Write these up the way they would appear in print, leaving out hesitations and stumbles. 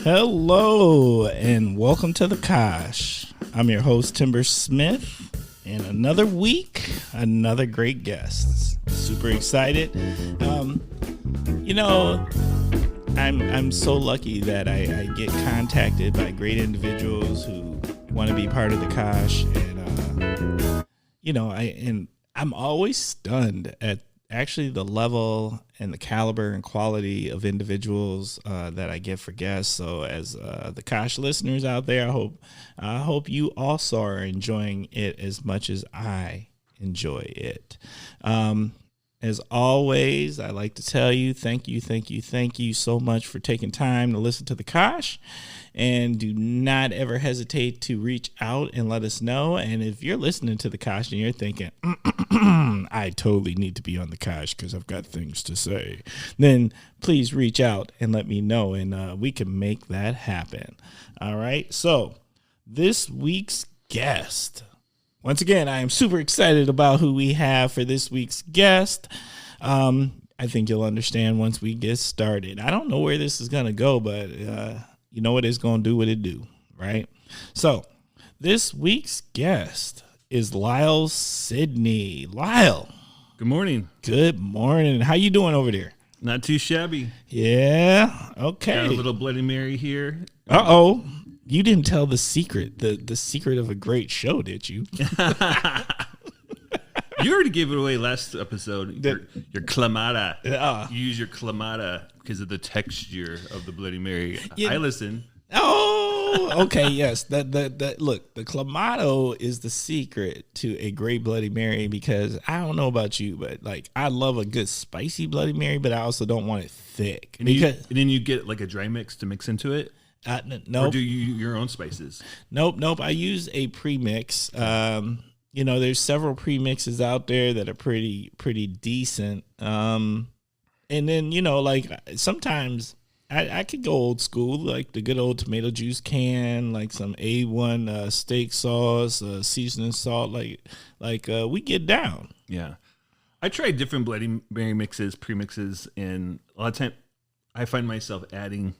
Hello and welcome to the Kosh. I'm your host Timber Smith, and another week, another great guest. Super excited. I'm so lucky that I get contacted by great individuals who want to be part of the Kosh, and I'm always stunned at actually the level and the caliber and quality of individuals that I get for guests. So as the Kosh listeners out there, I hope you also are enjoying it as much as I enjoy it. As always, I like to tell you, thank you so much for taking time to listen to the Kosh, and do not ever hesitate to reach out and let us know. And if you're listening to the Kosh and you're thinking, I totally need to be on the Kosh because I've got things to say, then please reach out and let me know, and we can make that happen. All right. So this week's guest. Once again, I am super excited about who we have for this week's guest. I think you'll understand once we get started. I don't know where this is going to go, but you know what, it's going to do what it do, right? So this week's guest is Lyle Sidney. Lyle. Good morning. Good morning. How you doing over there? Not too shabby. Yeah. Okay. Got a little Bloody Mary here. Uh-oh. You didn't tell the secret, the secret of a great show, did you? You already gave it away last episode. Your Clamato. You use your Clamato because of the texture of the Bloody Mary. Yeah. I listen. Oh, okay, yes. Look, the Clamato is the secret to a great Bloody Mary, because I don't know about you, but like I love a good spicy Bloody Mary, but I also don't want it thick. And then you get like a dry mix to mix into it. Nope. Or do you your own spices? Nope. I use a premix. There's several premixes out there that are pretty decent. And then sometimes I could go old school, like the good old tomato juice can, like some A1 steak sauce, seasoning salt, like we get down. Yeah, I tried different Bloody Mary mixes, premixes, and a lot of time I find myself adding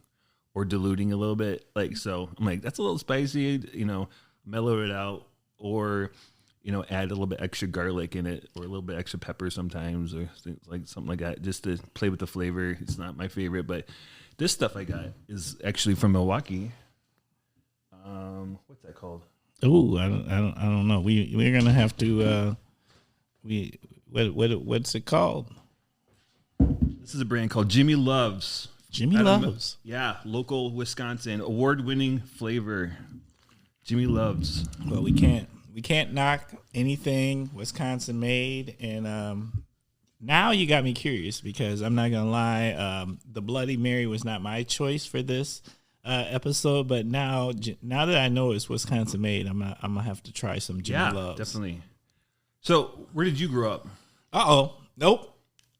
or diluting a little bit. So I'm like, that's a little spicy, mellow it out, or, add a little bit extra garlic in it, or a little bit extra pepper sometimes, or something like that, just to play with the flavor. It's not my favorite, but this stuff I got is actually from Milwaukee. What's that called? Oh, I don't know. We're gonna have to. What's it called? This is a brand called Jimmy Loves. Jimmy Loves. Yeah, local Wisconsin, award-winning flavor. Jimmy Loves. Well, we can't knock anything Wisconsin made, and now you got me curious, because I'm not gonna lie, the Bloody Mary was not my choice for this episode, but now that I know it's Wisconsin made, I'm gonna have to try some Jimmy Loves. Definitely. So, where did you grow up? Nope.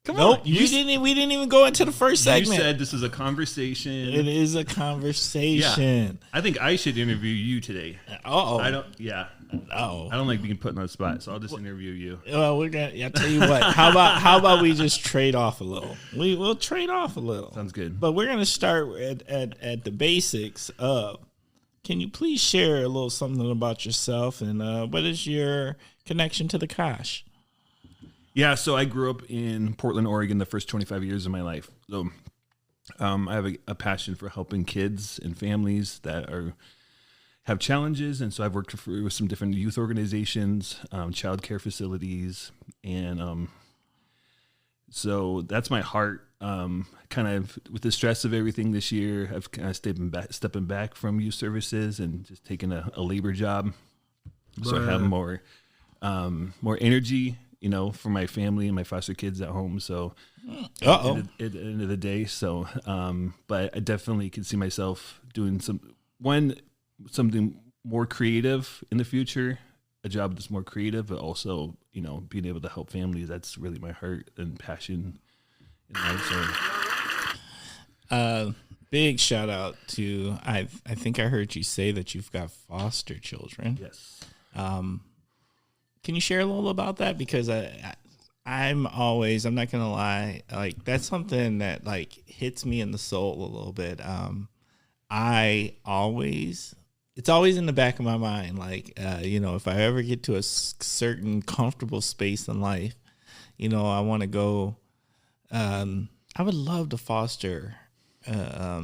Come on. We didn't even go into the first segment. You said this is a conversation. It is a conversation. Yeah. I think I should interview you today. I don't like being put on the spot, so I'll just interview you. Well, I'll tell you what. How about we just trade off a little? We'll trade off a little. Sounds good. But we're gonna start at the basics of. Can you please share a little something about yourself, and what is your connection to the Kosh? Yeah, so I grew up in Portland, Oregon, the first 25 years of my life. So I have a passion for helping kids and families that have challenges, and so I've worked with some different youth organizations, child care facilities, and so that's my heart. Kind of with the stress of everything this year, I've kind of stepping back from youth services and just taking a labor job, so I have more energy, for my family and my foster kids at home. So at the end of the day, but I definitely can see myself doing something more creative in the future, a job that's more creative, but also, being able to help families. That's really my heart and passion in life. So. Big shout out to, I think I heard you say that you've got foster children. Yes. Can you share a little about that? Because I'm not going to lie, like that's something that like hits me in the soul a little bit. it's always in the back of my mind. Like, if I ever get to a certain comfortable space in life, I want to go. I would love to foster a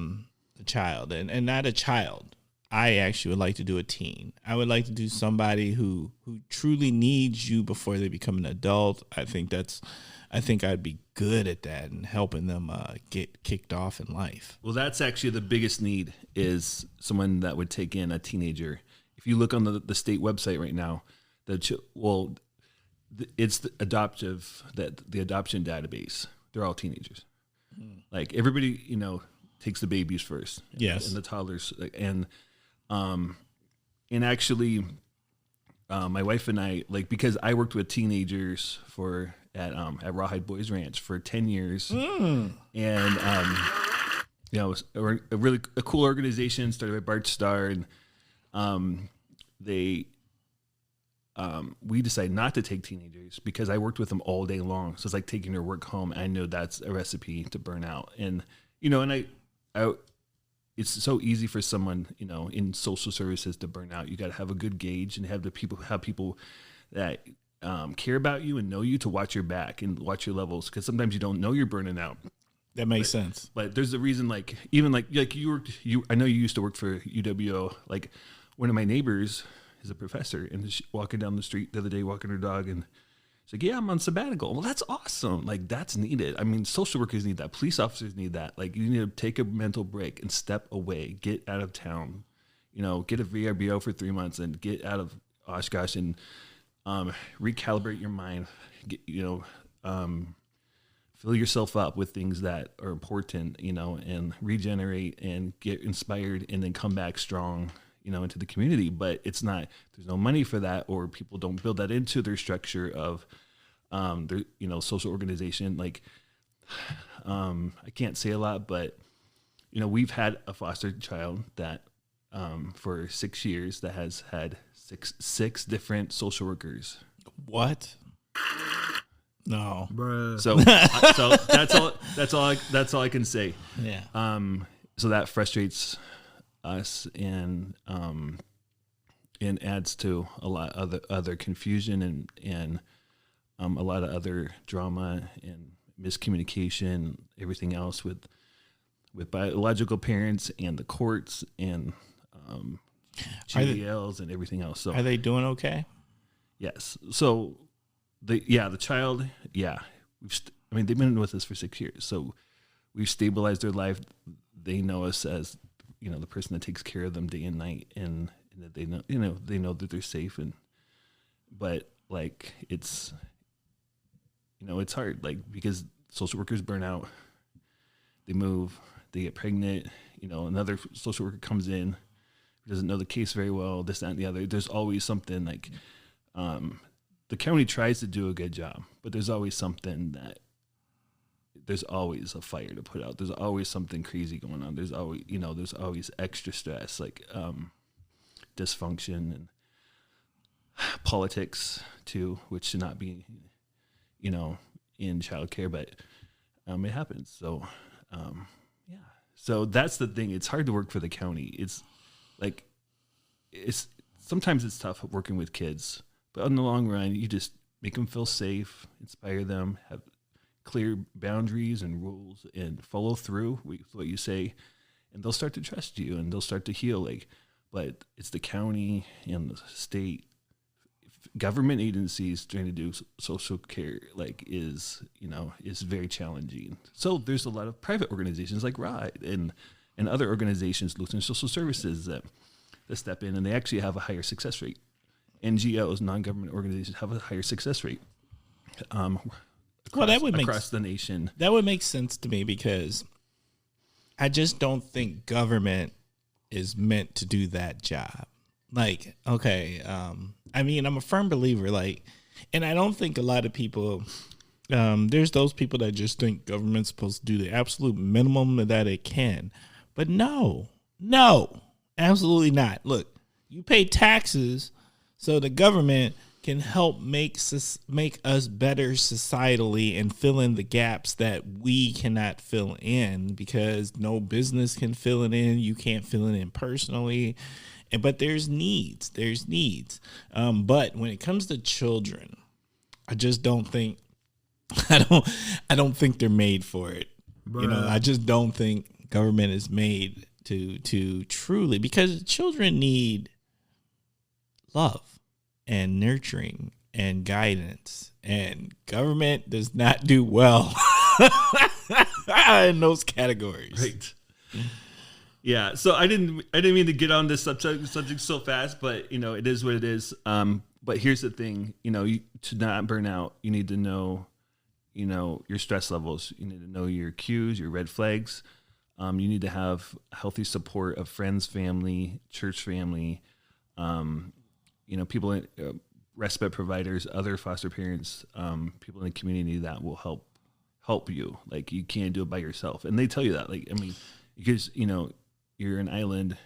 child, and not a child. I actually would like to do a teen. I would like to do somebody who truly needs you before they become an adult. I think I'd be good at that and helping them get kicked off in life. Well, that's actually the biggest need, is someone that would take in a teenager. If you look on the state website right now, it's the adoption database. They're all teenagers. Like everybody, takes the babies first. Yes. And the toddlers. And actually, my wife and I, because I worked with teenagers at Rawhide Boys Ranch for 10 years. And, it was a cool organization started by Bart Starr, and we decided not to take teenagers because I worked with them all day long. So it's like taking their work home. I know that's a recipe to burn out. And, it's so easy for someone, in social services to burn out. You got to have a good gauge and have people that care about you and know you to watch your back and watch your levels. Cause sometimes you don't know you're burning out. That makes sense. But there's a reason, I know you used to work for UWO. Like one of my neighbors is a professor, and she's walking down the street the other day, walking her dog, and she's like, yeah, I'm on sabbatical. Well, that's awesome. Like, that's needed. I mean, social workers need that. Police officers need that. Like, you need to take a mental break and step away, get out of town, get a VRBO for 3 months and get out of Oshkosh and recalibrate your mind, fill yourself up with things that are important, and regenerate and get inspired and then come back strong, into the community. But there's no money for that, or people don't build that into their structure of their, social organization. Like, I can't say a lot, but, we've had a foster child that for 6 years that has had six different social workers. What? No. Bruh. So that's all I can say. Yeah. So that frustrates us and adds to a lot of other confusion and a lot of other drama and miscommunication, everything else with biological parents and the courts and GDLs and everything else. So are they doing okay? Yes. So the child, they've been with us for 6 years. So we've stabilized their life. They know us as, the person that takes care of them day and night, and that they know that they're safe. But it's, it's hard, because social workers burn out, they move, they get pregnant, another social worker comes in, doesn't know the case very well, this, that, and the other. There's always something the county tries to do a good job, but there's always something there's always a fire to put out. There's always something crazy going on. There's always extra stress, dysfunction and politics too, which should not be, in childcare, but it happens. So, So that's the thing. It's hard to work for the county. Sometimes it's tough working with kids, but in the long run, you just make them feel safe, inspire them, have clear boundaries and rules, and follow through with what you say, and they'll start to trust you and they'll start to heal. But it's the county and the state government agencies trying to do social care is very challenging. So there's a lot of private organizations like RIDE and other organizations, Lutheran Social Services, that step in, and they actually have a higher success rate. NGOs, non-government organizations, have a higher success rate. Across the nation. That would make sense to me, because I just don't think government is meant to do that job. I'm a firm believer, and I don't think a lot of people, there's those people that just think government's supposed to do the absolute minimum that it can. But no, absolutely not. Look, you pay taxes so the government can help make us better societally and fill in the gaps that we cannot fill in, because no business can fill it in. You can't fill it in personally. But there's needs. But when it comes to children, I just don't think I don't think they're made for it. Bruh. I just don't think government is made to truly, because children need love and nurturing and guidance, and government does not do well in those categories. Right. Yeah. So I didn't mean to get on this subject so fast, but it is what it is. But here's the thing, to not burn out, you need to know, your stress levels. You need to know your cues, your red flags. You need to have healthy support of friends, family, church family, people, respite providers, other foster parents, people in the community that will help you. Like, you can't do it by yourself. And they tell you that, because, you're an island,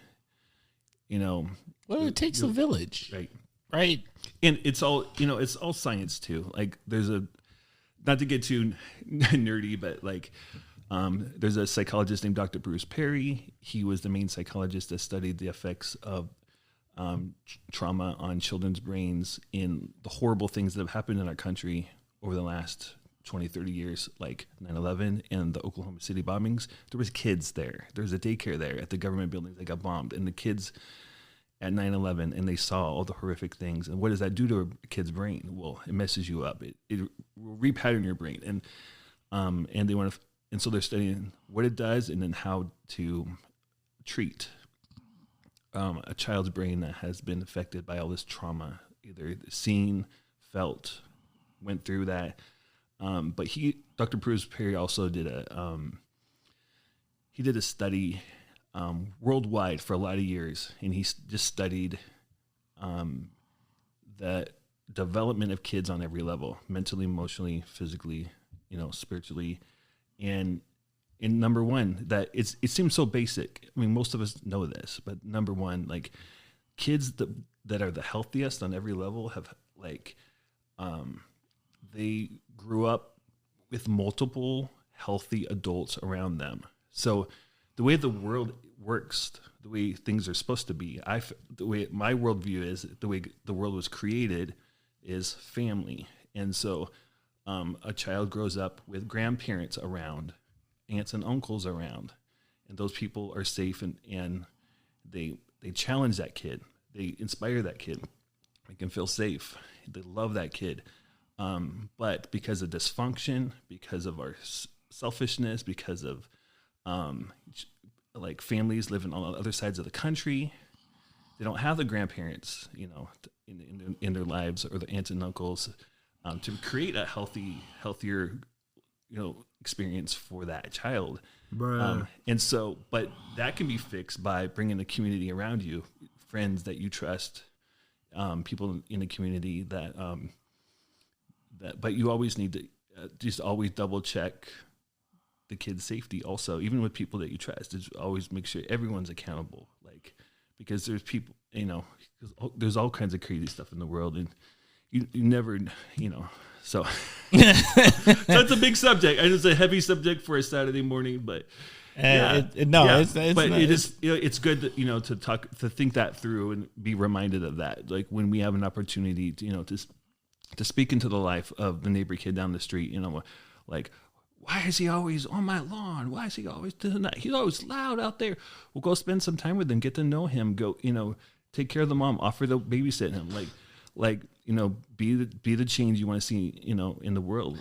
well, it takes a village. Right. And it's all, it's all science too. Like, there's not to get too nerdy, but there's a psychologist named Dr. Bruce Perry. He was the main psychologist that studied the effects of trauma on children's brains in the horrible things that have happened in our country over the last 20, 30 years, like 9/11 and the Oklahoma City bombings. There was kids there. There was a daycare there at the government buildings that got bombed, and the kids at 9/11, and they saw all the horrific things. And what does that do to a kid's brain? Well, it messes you up. It will repattern your brain. And they want to, and so they're studying what it does and then how to treat a child's brain that has been affected by all this trauma, either seen, felt, went through that. But Dr. Bruce Perry also did a study worldwide for a lot of years, and he just studied the development of kids on every level, mentally, emotionally, physically, spiritually. And number one, that it seems so basic. I mean, most of us know this, but number one, kids that are the healthiest on every level have they grew up with multiple healthy adults around them. So the way the world works, the way things are supposed to be, the way my worldview is, the way the world was created is family. And so a child grows up with grandparents around, aunts and uncles around, and those people are safe, and they challenge that kid. They inspire that kid, make him feel safe. They love that kid. But because of dysfunction, because of our selfishness, because of families living on other sides of the country, they don't have the grandparents, in their lives, or the aunts and uncles, to create a healthier, experience for that child. And so, but that can be fixed by bringing the community around you, friends that you trust, people in the community that, but you always need to just always double check the kid's safety also, even with people that you trust. Just always make sure everyone's accountable, because there's people, there's all kinds of crazy stuff in the world, and you never, so that's a big subject. It's a heavy subject for a Saturday morning, but it's good to think that through and be reminded of that. When we have an opportunity to speak into the life of the neighbor kid down the street, why is he always on my lawn? Why is he always doing that? He's always loud out there. Well, go spend some time with him, get to know him, go, take care of the mom, offer to babysit him, be the change you want to see, in the world.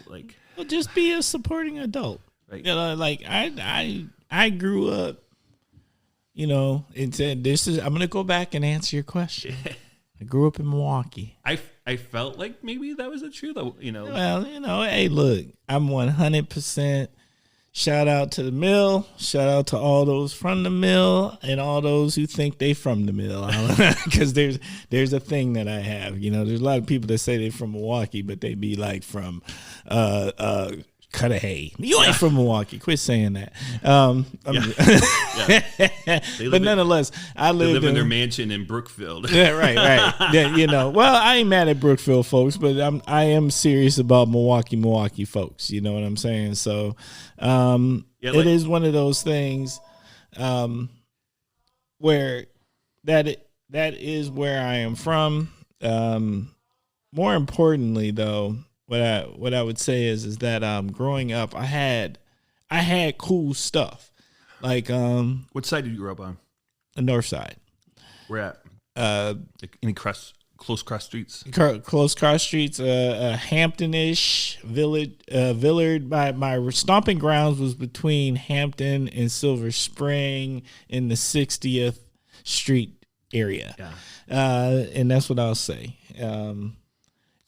Well, just be a supporting adult. Right. I grew up, and said, I'm going to go back and answer your question. I grew up in Milwaukee. I felt like maybe that was the truth, though, Well, hey, look, I'm 100%. Shout out to the mill. Shout out to all those from the mill and all those who think they from the mill. Because there's a thing that I have. There's a lot of people that say they're from Milwaukee, but they be from Cudahy. You ain't from Milwaukee. Quit saying that. But nonetheless, I live in their mansion in Brookfield. Yeah, right. Yeah, well, I ain't mad at Brookfield folks, but I am serious about Milwaukee folks. You know what I'm saying? So, it is one of those things, where that is where I am from. More importantly, though, what I would say is that growing up, I had cool stuff. Like what side did you grow up on? The north side. Where at? Any close cross streets? Close cross streets. Hampton-ish village. Villard. My stomping grounds was between Hampton and Silver Spring in the 60th Street area. Yeah. And that's what I'll say.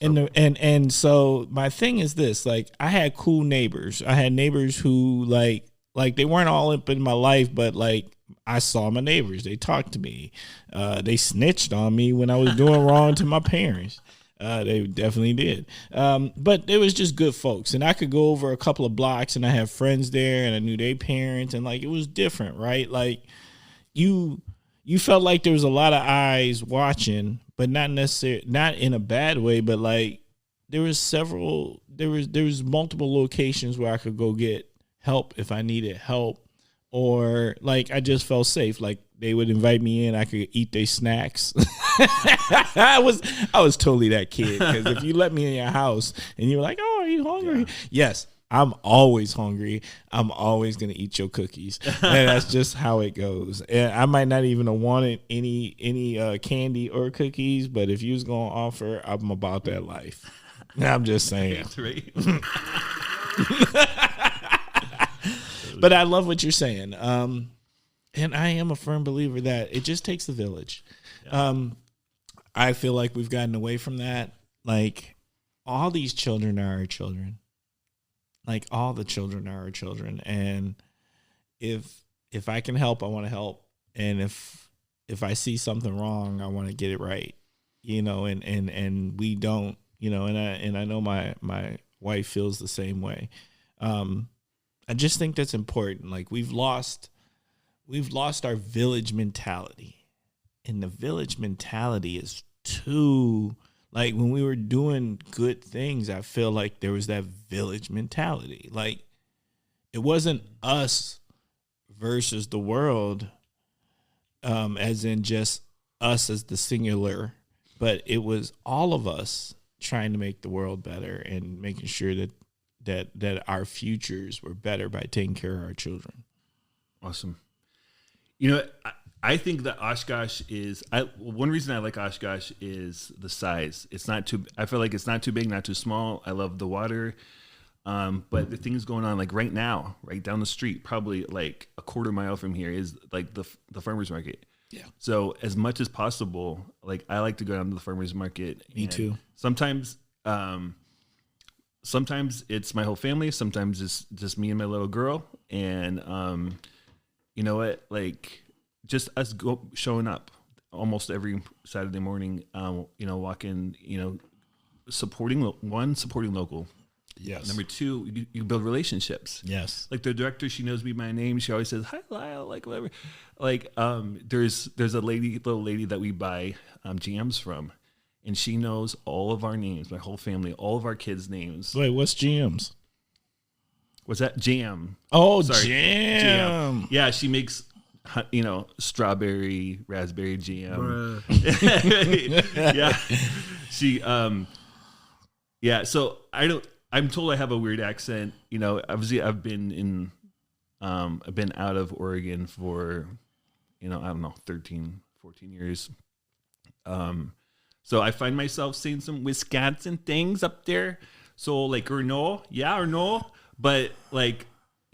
And so my thing is this, like, I had cool neighbors. I had neighbors who like they weren't all up in my life, but like I saw my neighbors. They talked to me. They snitched on me when I was doing wrong to my parents. They definitely did. But they was just good folks. And I could go over a couple of blocks and I have friends there and I knew their parents, and like it was different, right? Like you felt like there was a lot of eyes watching, but not necessarily, not in a bad way, but like there was multiple locations where I could go get help if I needed help, or like I just felt safe. Like they would invite me in, I could eat their snacks. I was totally that kid, because if you let me in your house and you were like, "Oh, are you hungry?" Yeah. Yes. I'm always hungry. I'm always going to eat your cookies. And that's just how it goes. And I might not even have wanted any candy or cookies, but if you was going to offer, I'm about that life. I'm just saying. That's right. But I love what you're saying. And I am a firm believer that it just takes a village. Yeah. I feel like we've gotten away from that. Like, all these children are our children. Like, all the children are our children, and if I can help, I want to help, and if I see something wrong, I want to get it right, and we don't, and I know my wife feels the same way. I just think that's important. Like, we've lost our village mentality, and the village mentality is too. Like, when we were doing good things, I feel like there was that village mentality. Like, it wasn't us versus the world, as in just us as the singular, but it was all of us trying to make the world better and making sure that our futures were better by taking care of our children. Awesome. I think that Oshkosh is one reason I like Oshkosh is the size. I feel like it's not too big, not too small. I love the water. But the things going on, like right now, right down the street, probably like a quarter mile from here, is like the farmers market. Yeah. So as much as possible, like I like to go down to the farmers market. Me too. Sometimes it's my whole family. Sometimes it's just me and my little girl. And you know what? Like, just us showing up almost every Saturday morning, walking, supporting local. Yes. Number two, you build relationships. Yes. Like the director, she knows me by name. She always says, "Hi, Lyle," like whatever. Like, there's a little lady that we buy jams from, and she knows all of our names, my whole family, all of our kids' names. Wait, what's jams? What's that? Jam. Oh, sorry. Jam. Yeah, she makes, strawberry, raspberry jam. Yeah. She, so I'm told I have a weird accent. Obviously I've been out of Oregon for, I don't know, 13, 14 years. So I find myself saying some Wisconsin things up there. So like, or no, yeah, or no. But like,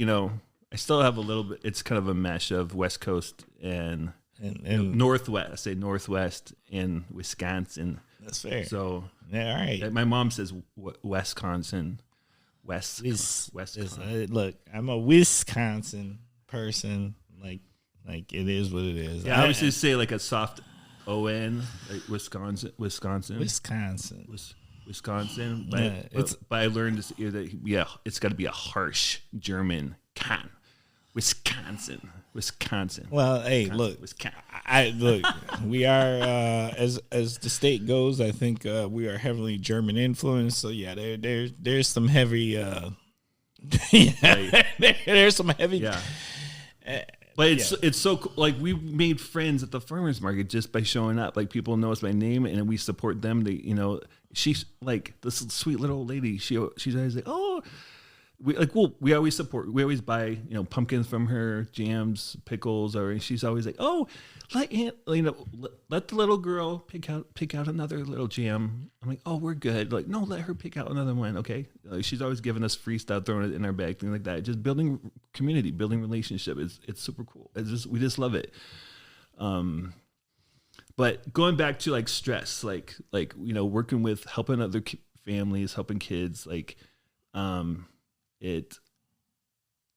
I still have a little bit. It's kind of a mesh of West Coast and Northwest. I say Northwest and Wisconsin. That's fair. So yeah, all right. My mom says Wisconsin. Wisconsin. Look, I'm a Wisconsin person. Like it is what it is. Yeah, I always say like a soft O-N, like Wisconsin. Wisconsin. Yeah, but I learned this, that it's got to be a harsh German can. Wisconsin. Well, hey, look, look. We are as the state goes. I think we are heavily German influenced. So yeah, there's some heavy. There's some heavy. Yeah. But it's so cool. Like, we made friends at the farmers market just by showing up. Like, people know us by name and we support them. They, she's like this sweet little old lady. She's always like, oh. We always support. We always buy, pumpkins from her, jams, pickles, or she's always like, "Oh, let the little girl pick out another little jam." I'm like, "Oh, we're good." Like, no, let her pick out another one, okay? She's always giving us free stuff, throwing it in our bag, things like that. Just building community, building relationship. It's super cool. We just love it. But going back to like stress, like working with helping other families, helping kids, it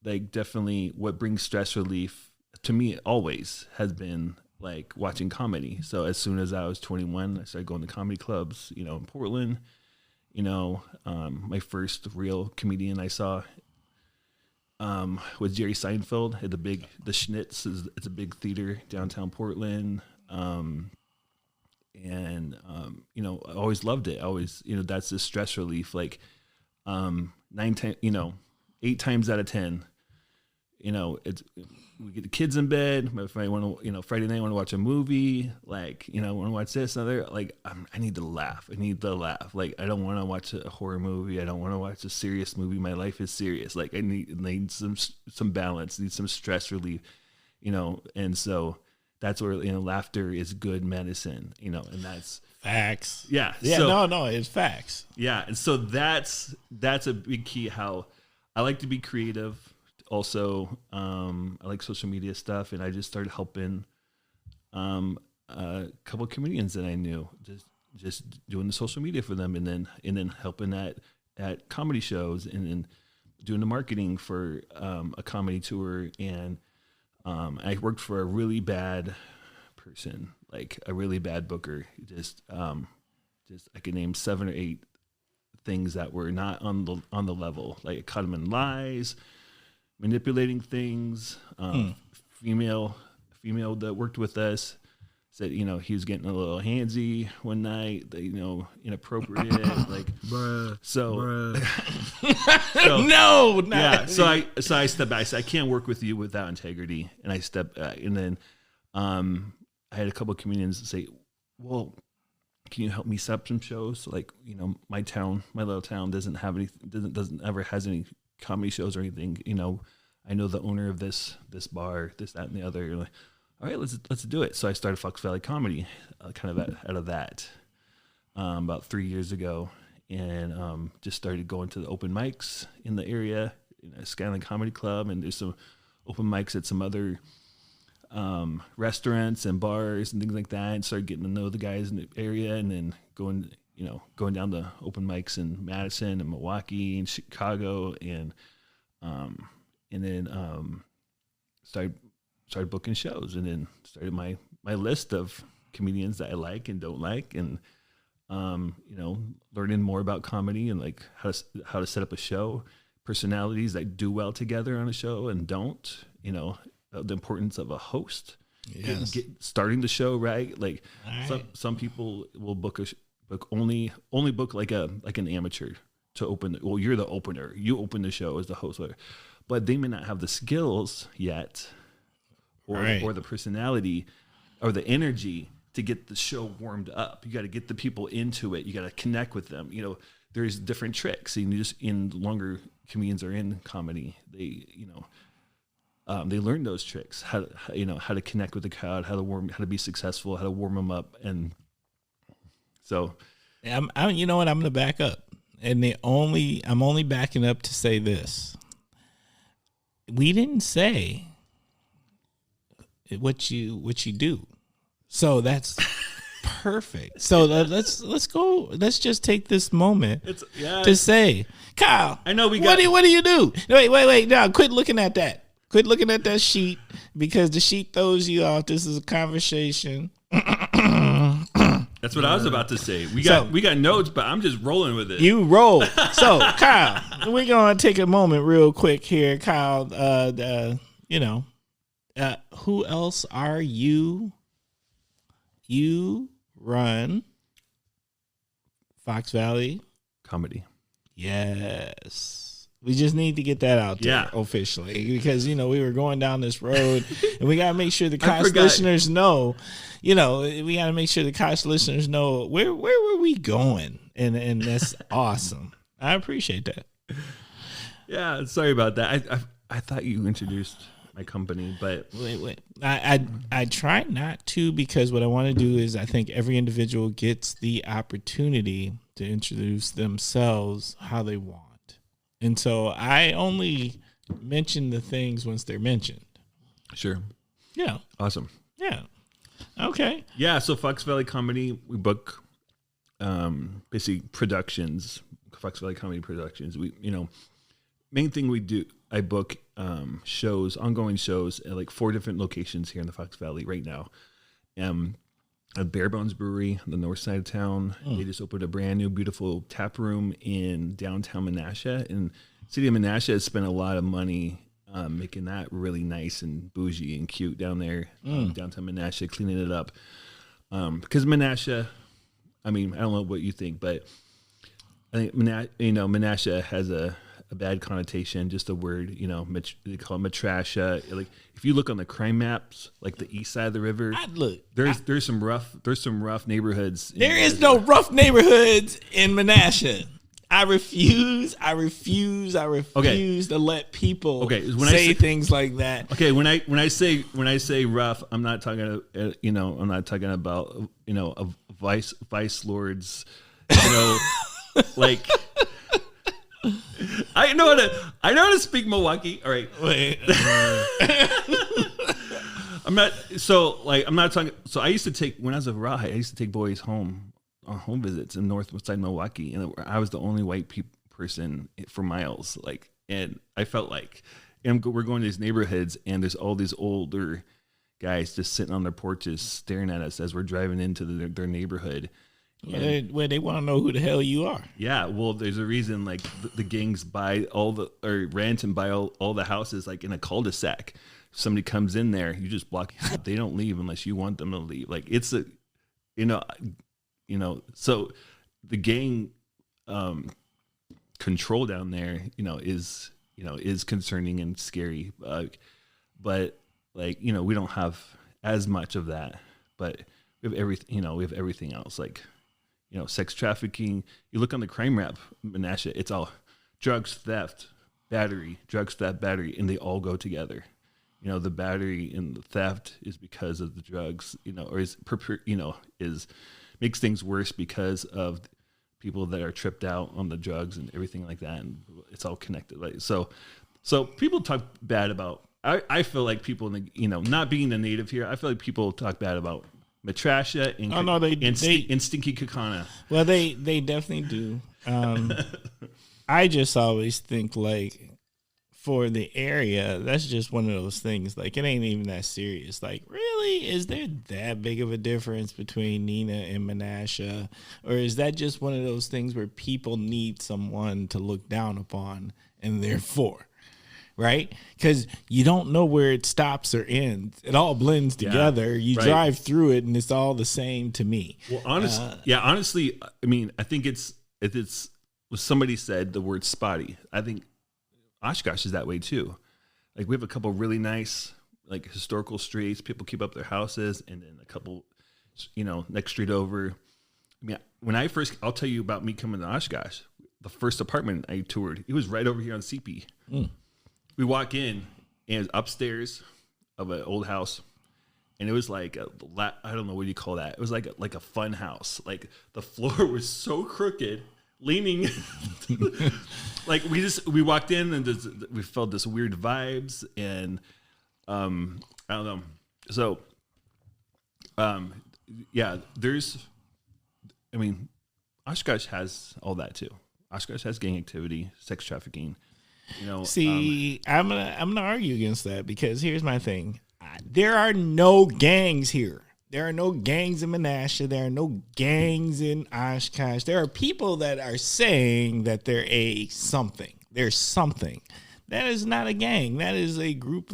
like definitely what brings stress relief to me always has been like watching comedy. So as soon as I was 21, I started going to comedy clubs, in Portland. My first real comedian I saw was Jerry Seinfeld at the Schnitz. It's a big theater downtown Portland. I always loved it. I always, that's the stress relief. Like, 8 times out of 10, we get the kids in bed. If I want to, Friday night I want to watch a movie, want to watch this, another. Like, I need to laugh. Like, I don't want to watch a horror movie. I don't want to watch a serious movie. My life is serious. Like, I need some balance. Need some stress relief. And so that's where laughter is good medicine. And that's. Facts. Yeah. So, no, it's facts. Yeah. And so that's a big key. How I like to be creative. Also, I like social media stuff, and I just started helping a couple of comedians that I knew, just doing the social media for them, and then helping at comedy shows, and then doing the marketing for a comedy tour. And I worked for a really bad person, like a really bad booker. Just I could name 7 or 8 things that were not on the level. Like, I caught him in lies, manipulating things. Female that worked with us said, he was getting a little handsy one night, that, inappropriate, like, bruh. So, no. Yeah. So I stepped back. I said, I can't work with you without integrity. And I stepped back, and then, I had a couple of comedians say, well, can you help me set up some shows? Like, my little town doesn't ever has any comedy shows or anything. I know the owner of this bar, this, that, and the other. You're like, all right, let's do it. So I started Fox Valley Comedy, kind of out of that, about 3 years ago, and just started going to the open mics in the area, Skyline Comedy Club, and there's some open mics at some other restaurants and bars and things like that, and started getting to know the guys in the area, and then going down to open mics in Madison and Milwaukee and Chicago, and then started booking shows, and then started my list of comedians that I like and don't like, and learning more about comedy and like how to set up a show, personalities that do well together on a show and don't, the importance of a host. Yes. Starting the show right. Like, right. Some people will book only book like an amateur to open. Well, you're the opener. You open the show as the host, but they may not have the skills yet, or the personality, or the energy to get the show warmed up. You got to get the people into it. You got to connect with them. There's different tricks. And you just, in longer comedians are in comedy, they they learn those tricks, how to connect with the crowd, how to be successful, how to warm them up. And so I'm you know what, I'm going to back up. And I'm only backing up to say this. We didn't say what you do. So that's perfect. So let's go. Let's just take this moment to say, Kyle, I know what do you do? Wait. No, quit looking at that. Quit looking at that sheet, because the sheet throws you off. This is a conversation. That's what I was about to say. We got notes, but I'm just rolling with it. You roll. So, Kyle, we're going to take a moment real quick here. Kyle, who else are you? You run Fox Valley Comedy. Yes. We just need to get that out there officially because, we were going down this road and we got to make sure the Kosh listeners know, we got to make sure the Kosh listeners know where were we going? And that's awesome. I appreciate that. Yeah. Sorry about that. I thought you introduced my company, but wait. I try not to because what I want to do is I think every individual gets the opportunity to introduce themselves how they want. And so I only mention the things once they're mentioned. Sure. Yeah. Awesome. Yeah. Okay. Yeah. So Fox Valley Comedy, we book basically productions, Fox Valley Comedy Productions. We, main thing we do, I book shows, ongoing shows at like 4 different locations here in the Fox Valley right now. At Bare Bones Brewery on the north side of town. They just opened a brand new, beautiful tap room in downtown Menasha. And city of Menasha has spent a lot of money making that really nice and bougie and cute down there, downtown Menasha, cleaning it up. Because Menasha, I don't know what you think, but I think Menasha has a bad connotation, just a word, they call it Matrasha. Like if you look on the crime maps, like the east side of the river, there's some rough neighborhoods. There is no rough neighborhoods in Menasha. I refuse to let people say things like that. Okay, when I say rough, I'm not talking about a vice lords, like. I know how to speak Milwaukee. All right. Wait. I'm not talking. So I used to take, when I was a rawhide, I used to take boys home on home visits in northside Milwaukee, and I was the only white person for miles. Like, and I felt like, and we're going to these neighborhoods, and there's all these older guys just sitting on their porches staring at us as we're driving into their neighborhood. Where they want to know who the hell you are. Yeah, well, there's a reason like the gangs buy rent and buy all the houses like in a cul-de-sac. If somebody comes in there, you just block. They don't leave unless you want them to leave. Like it's so the gang control down there, is concerning and scary. But like we don't have as much of that, but we have everything. We have everything else like. Sex trafficking. You look on the crime rap, Menasha, it's all drugs, theft, battery, and they all go together. The battery and the theft is because of the drugs, or makes things worse because of people that are tripped out on the drugs and everything like that. And it's all connected. Like, so people talk bad about, I feel like people, not being a native here, I feel like people talk bad about Matrasha and Stinky Kakana. Well, they definitely do. I just always think like for the area, that's just one of those things. Like it ain't even that serious. Like really, is there that big of a difference between Nina and Menasha, or is that just one of those things where people need someone to look down upon and therefore? Right? Because you don't know where it stops or ends. It all blends together. You drive through it, and it's all the same to me. Well, honestly, I think it's somebody said the word spotty. I think Oshkosh is that way too. Like we have a couple really nice, like historical streets. People keep up their houses, and then a couple, next street over. I'll tell you about me coming to Oshkosh. The first apartment I toured, it was right over here on CP. We walk in, and it's upstairs of an old house, and it was like I don't know what you call that. It was like a fun house. Like the floor was so crooked, leaning. Like we walked in and we felt this weird vibes, and I don't know. So, Oshkosh has all that too. Oshkosh has gang activity, sex trafficking. See, I'm gonna argue against that because here's my thing: there are no gangs here. There are no gangs in Menasha. There are no gangs in Oshkosh. There are people that are saying that they're a something. There's something. That is not a gang. That is a group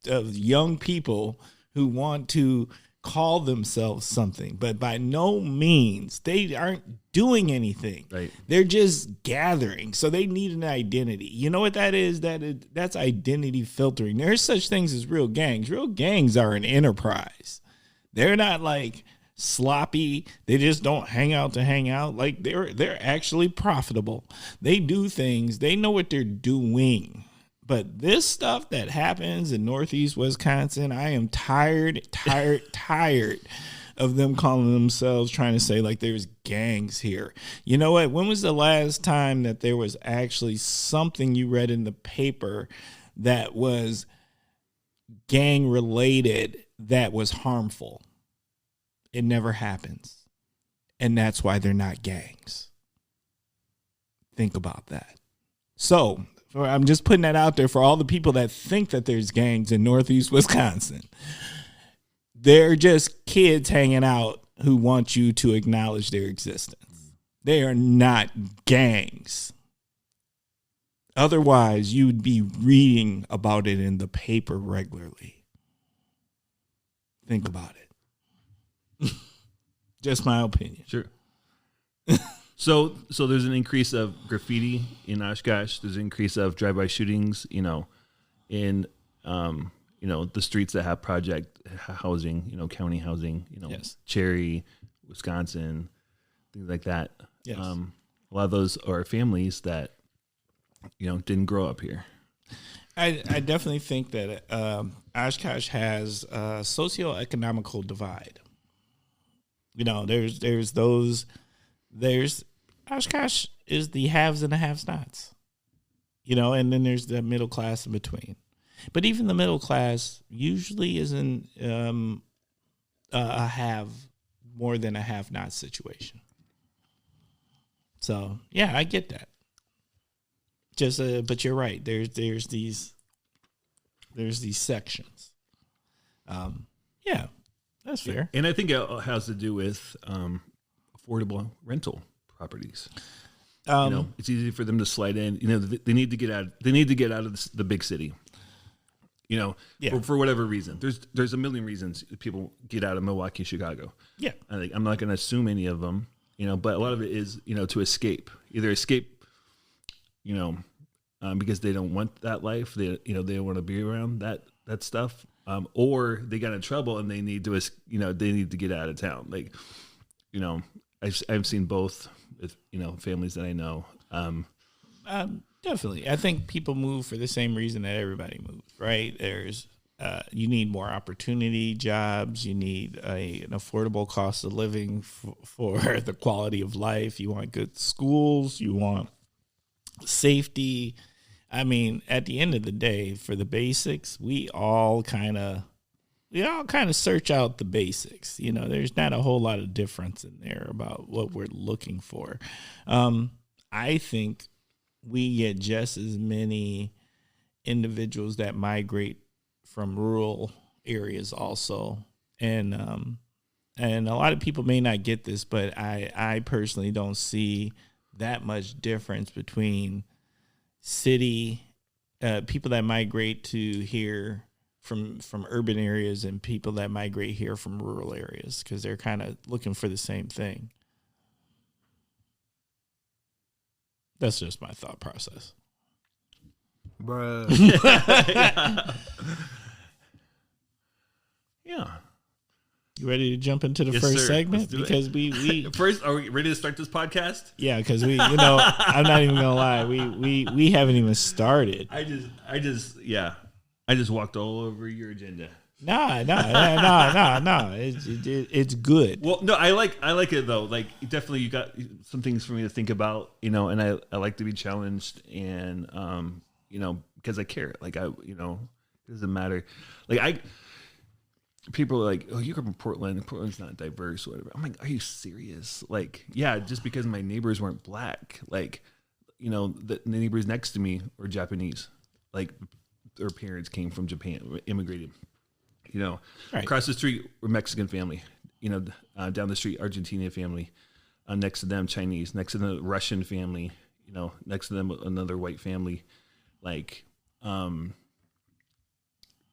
of young people who want to call themselves something, but by no means they aren't doing anything. Right. They're just gathering. So they need an identity. You know what that is? That's identity filtering. There's such things as real gangs. Real gangs are an enterprise. They're not like sloppy. They just don't hang out to hang out. Like they're actually profitable. They do things. They know what they're doing. But this stuff that happens in Northeast Wisconsin, I am tired of them calling themselves, trying to say like there's gangs here. You know what? When was the last time that there was actually something you read in the paper that was gang related that was harmful? It never happens. And that's why they're not gangs. Think about that. So I'm just putting that out there for all the people that think that there's gangs in Northeast Wisconsin. They're just kids hanging out who want you to acknowledge their existence. They are not gangs. Otherwise, you would be reading about it in the paper regularly. Think about it. Just my opinion. Sure. So there's an increase of graffiti in Oshkosh. There's an increase of drive-by shootings, in the streets that have project housing, county housing, Yes. Cherry, Wisconsin, things like that. Yes. A lot of those are families that, didn't grow up here. I definitely think that Oshkosh has a socioeconomical divide. There's Oshkosh is the haves and the have-nots, and then there's the middle class in between. But even the middle class usually isn't a have more than a have-not situation. So yeah, I get that. But you're right. There's these sections. Yeah, that's fair. And I think it has to do with affordable rental properties. It's easy for them to slide in. They need to get out. They need to get out of the big city. For whatever reason. There's a million reasons people get out of Milwaukee, Chicago. Yeah, I'm not going to assume any of them. But a lot of it is to escape. Either escape, because they don't want that life. They don't want to be around that stuff. Or they got in trouble and they need to get out of town. Like, I've seen both with, families that I know. Definitely. I think people move for the same reason that everybody moves, right? There's, you need more opportunity, jobs. You need an affordable cost of living for the quality of life. You want good schools. You want safety. I mean, at the end of the day, for the basics, we all kind of search out the basics. There's not a whole lot of difference in there about what we're looking for. I think we get just as many individuals that migrate from rural areas also. And a lot of people may not get this, but I personally don't see that much difference between city people that migrate to here from urban areas and people that migrate here from rural areas, because they're kind of looking for the same thing. That's just my thought process. Bruh. Yeah. You ready to jump into the Yes, first sir. segment? Let's do Because we first, are we ready to start this podcast? yeah, because I'm not even gonna lie, we haven't even started. I just walked all over your agenda. No. It's good. Well, no, I like it though. Like, definitely, you got some things for me to think about, and I like to be challenged, and because I care. Like, it doesn't matter. Like, people are like, oh, you come from Portland. Portland's not diverse, whatever. I'm like, are you serious? Like, yeah, just because my neighbors weren't black, like, the neighbors next to me were Japanese. Like, their parents came from Japan, immigrated. You know, Right. across the street, we're Mexican family. You know, down the street, Argentina family. Next to them, Chinese. Next to them, Russian family. You know, next to them, another white family. Like, you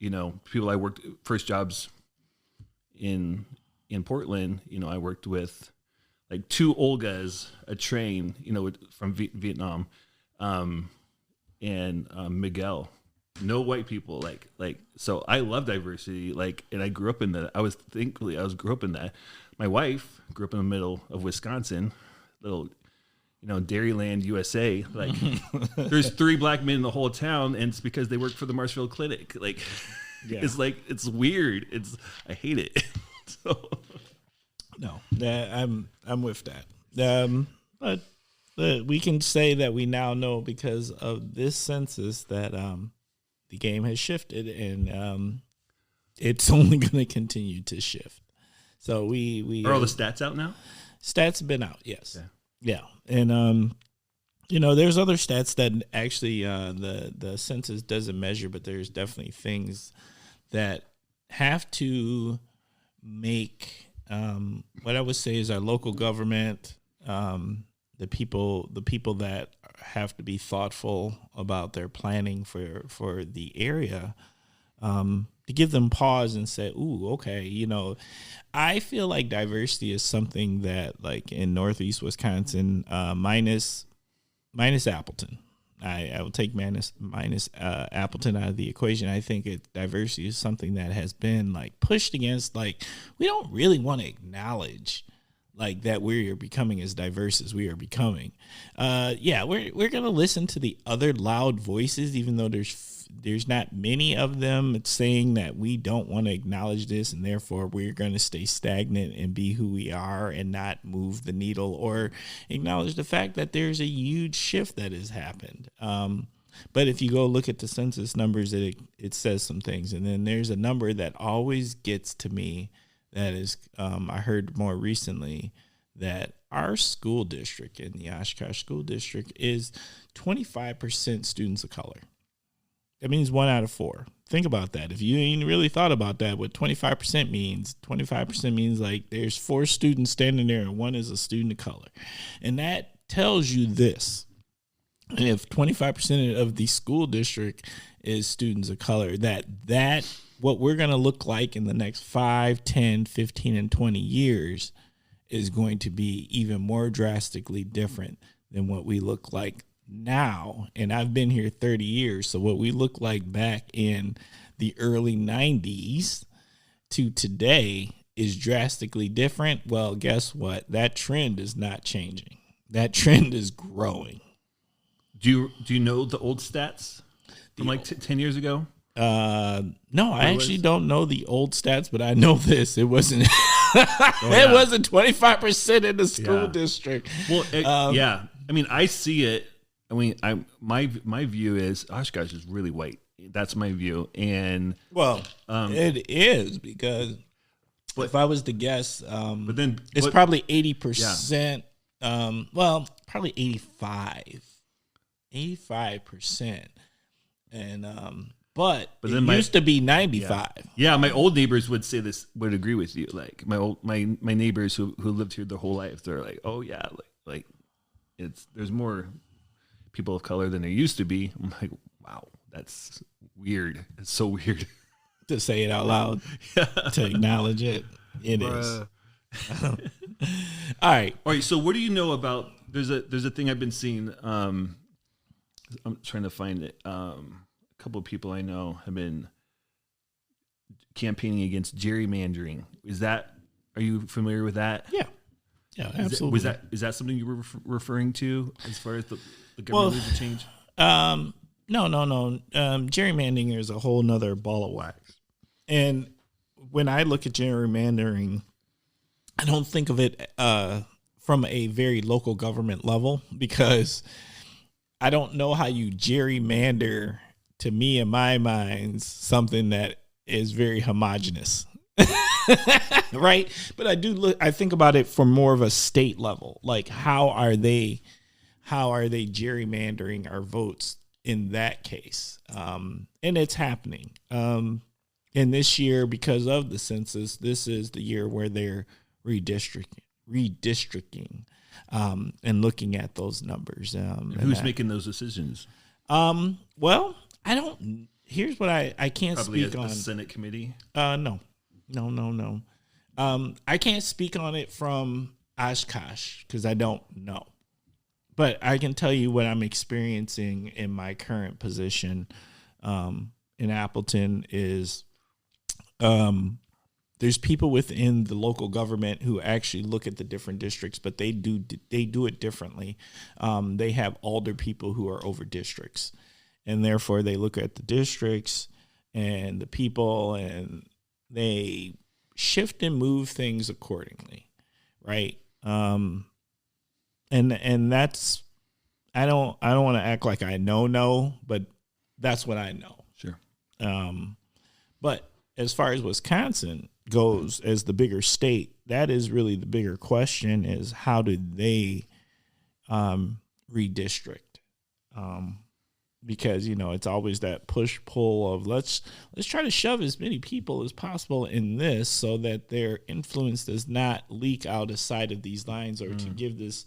know, people I worked first jobs in Portland. You know, I worked with like 2 Olgas, a train. You know, from Vietnam, and Miguel. No white people. Like. So I love diversity. Like, and I grew up in that. I grew up in that. My wife grew up in the middle of Wisconsin, little, you know, Dairyland, USA. Like, there's 3 black men in the whole town, and it's because they work for the Marshfield Clinic. Like, Yeah. it's weird. I hate it. So, No, I'm with that. But we can say that we now know because of this census that the game has shifted, and it's only going to continue to shift. So we are all the stats out now? Stats have been out, yes. Yeah. And you know, there's other stats that actually the census doesn't measure, but there's definitely things that have to make what I would say is our local government, the people that have to be thoughtful about their planning for the area, to give them pause and say, ooh, okay, you know, I feel like diversity is something that, like in Northeast Wisconsin, minus Appleton. I will take minus Appleton out of the equation. I think diversity is something that has been like pushed against. Like, we don't really want to acknowledge like that we are becoming as diverse as we are becoming. Yeah, we're gonna listen to the other loud voices, even though there's not many of them. It's saying that we don't want to acknowledge this, and therefore we're going to stay stagnant and be who we are and not move the needle or acknowledge the fact that there's a huge shift that has happened. But if you go look at the census numbers, it says some things. And then there's a number that always gets to me that is, I heard more recently that our school district in the Oshkosh School District is 25% students of color. That means 1 out of 4. Think about that. If you ain't really thought about that, what 25% means like there's 4 students standing there and 1 is a student of color. And that tells you this. If 25% of the school district is students of color, that what we're going to look like in the next 5, 10, 15, and 20 years is going to be even more drastically different than what we look like now. And I've been here 30 years. So what we look like back in the early 90s to today is drastically different. Well, guess what? That trend is not changing. That trend is growing. Do you know the old stats from like 10 years ago? No, I actually don't know the old stats, but I know this. It wasn't it wasn't 25% in the school district. Well, yeah. I mean, I see it. I mean, my view is Oshkosh is really white. That's my view. And well, it is because if I was to guess, but then it's probably 80%. Well, probably 85%. And but then it used to be 95. Yeah, my old neighbors would agree with you. Like my neighbors who lived here their whole life, they're like, oh yeah, like there's more people of color than there used to be. I'm like, wow, that's weird. It's so weird to say it out loud, to acknowledge it. It is. All right. So what do you know about? There's a thing I've been seeing. I'm trying to find it. A couple of people I know have been campaigning against gerrymandering. Are you familiar with that? Yeah, absolutely. Is that something you were referring to as far as the government needs to change? No. Gerrymandering is a whole nother ball of wax. And when I look at gerrymandering, I don't think of it from a very local government level, because I don't know how you gerrymander, to me, in my mind, something that is very homogenous. Right? But I think about it from more of a state level. Like, how are they gerrymandering our votes in that case? And it's happening. And this year, because of the census, this is the year where they're redistricting, and looking at those numbers. And who's making those decisions? Well, I don't. Here's what I can't Probably speak on. A Senate committee. No. I can't speak on it from Oshkosh because I don't know. But I can tell you what I'm experiencing in my current position in Appleton is there's people within the local government who actually look at the different districts, but they do it differently. They have alder people who are over districts, and therefore they look at the districts and the people, and they shift and move things accordingly, right? And that's I don't want to act like I know, but that's what I know. Sure. But as far as Wisconsin goes as the bigger state, that is really the bigger question: is how do they redistrict? Because it's always that push pull of let's try to shove as many people as possible in this so that their influence does not leak out aside of these lines, or to give this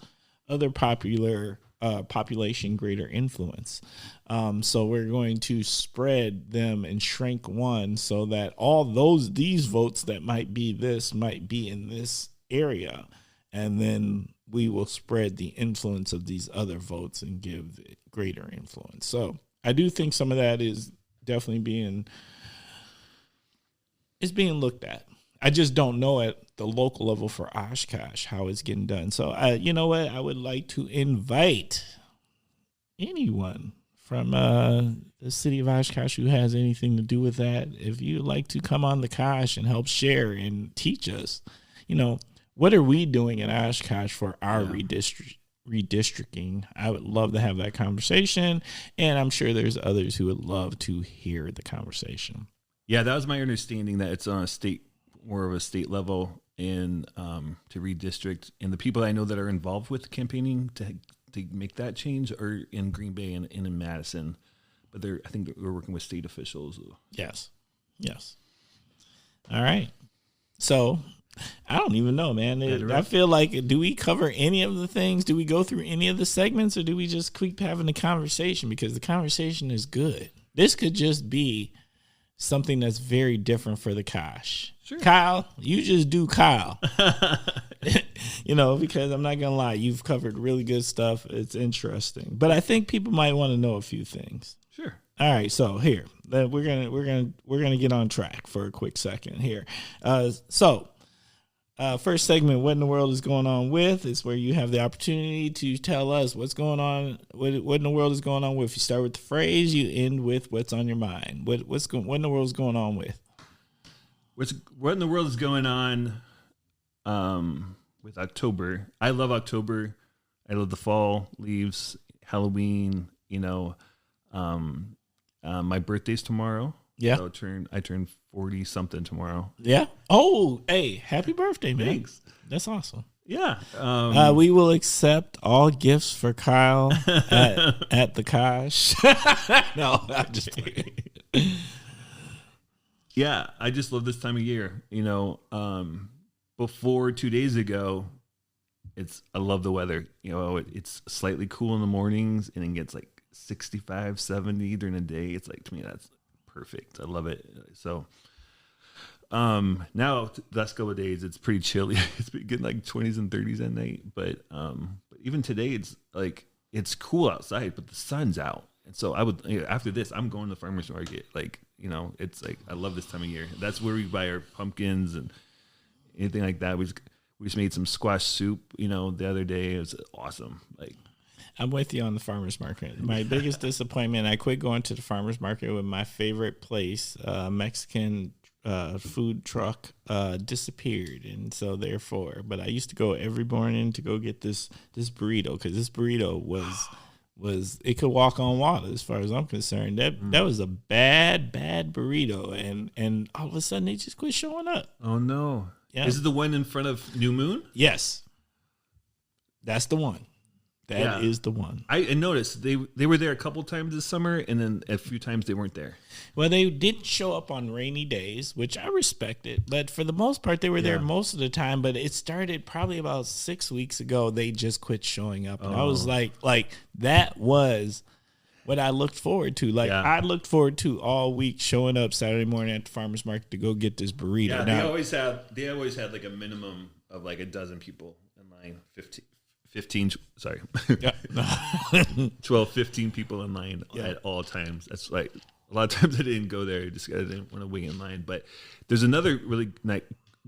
other population greater influence. So we're going to spread them and shrink one so that these votes that might be in this area, and then we will spread the influence of these other votes and give it greater influence. So I do think some of that is definitely being looked at. I just don't know at the local level for Oshkosh how it's getting done. So you know what? I would like to invite anyone from the city of Oshkosh who has anything to do with that. If you'd like to come on the Kosh and help share and teach us, what are we doing in Oshkosh for our redistricting? I would love to have that conversation, and I'm sure there's others who would love to hear the conversation. Yeah, that was my understanding, that it's on more of a state level, and to redistrict. And the people I know that are involved with campaigning to make that change are in Green Bay and in Madison, but I think we're working with state officials. Yes. All right. So I don't even know, man. I feel like, do we cover any of the things? Do we go through any of the segments, or do we just keep having the conversation? Because the conversation is good. This could just be something that's very different for the Kosh. Sure. Kyle, you just do Kyle. Because I'm not gonna lie, you've covered really good stuff. It's interesting, but I think people might want to know a few things. Sure. All right, so here we're gonna get on track for a quick second here. First segment, what in the world is going on with, is where you have the opportunity to tell us what's going on, what in the world is going on with. You start with the phrase, you end with what's on your mind. What in the world is going on with? What in the world is going on with October? I love October. I love the fall leaves, Halloween. My birthday's tomorrow. Yeah. So I turn 40 something tomorrow. Yeah. Oh, hey, happy birthday, man. Thanks. That's awesome. Yeah. We will accept all gifts for Kyle at the Kosh. No, I'm just kidding. Yeah, I just love this time of year. Before 2 days ago, I love the weather. It's slightly cool in the mornings, and it gets like 65, 70 during the day. It's like, to me, that's perfect. I love it. So now the last couple of days it's pretty chilly. It's been getting like 20s and 30s at night, but even today it's cool outside, but the sun's out. And so after this I'm going to the farmer's market. It's like, I love this time of year. That's where we buy our pumpkins and anything like that. We just made some squash soup the other day. It was awesome. I'm with you on the farmer's market. My biggest disappointment, I quit going to the farmer's market when my favorite place, Mexican food truck, disappeared. And so therefore, but I used to go every morning to go get this burrito, because this burrito was it could walk on water as far as I'm concerned. That was a bad burrito. And all of a sudden they just quit showing up. Oh no. Yeah. Is it the one in front of New Moon? Yes. That's the one. That is the one. I noticed they were there a couple times this summer, and then a few times they weren't there. Well, they didn't show up on rainy days, which I respected. But for the most part, they were there most of the time. But it started probably about 6 weeks ago. They just quit showing up. And I was like, that was what I looked forward to. I looked forward to all week showing up Saturday morning at the farmer's market to go get this burrito. Yeah, they always had like a minimum of like a dozen people in line, 12, 15 people in line at all times. That's like a lot of times I didn't go there just because I didn't want to wait in line. But there's another really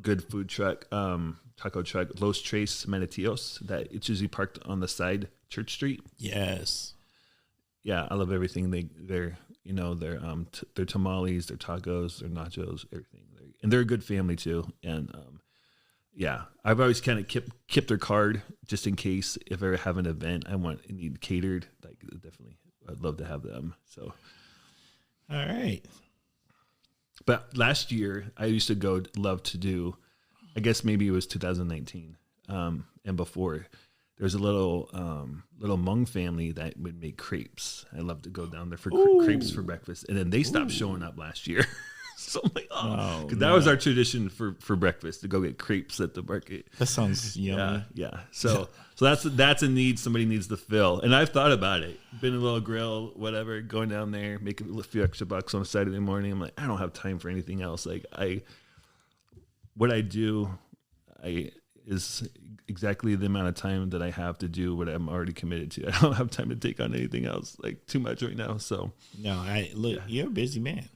good food truck, taco truck, Los Tres Manatios, that it's usually parked on the side, Church Street. Yes. Yeah, I love everything their tamales, their tacos, their nachos, everything. And they're a good family too. And I've always kind of kept their card just in case if I ever have an event I need catered. Like definitely, I'd love to have them. So, all right. But last year I used to love to do. I guess maybe it was 2019 and before. There's a little Hmong family that would make crepes. I love to go down there for crepes for breakfast, and then they stopped showing up last year. So I'm like, because that was our tradition for breakfast, to go get crepes at the market. That sounds yummy. Yeah. So that's a need somebody needs to fill. And I've thought about it. Been a little grill, whatever, going down there, making a few extra bucks on a Saturday morning. I'm like, I don't have time for anything else. Like what I do is exactly the amount of time that I have to do what I'm already committed to. I don't have time to take on anything else, like too much right now. So you're a busy man.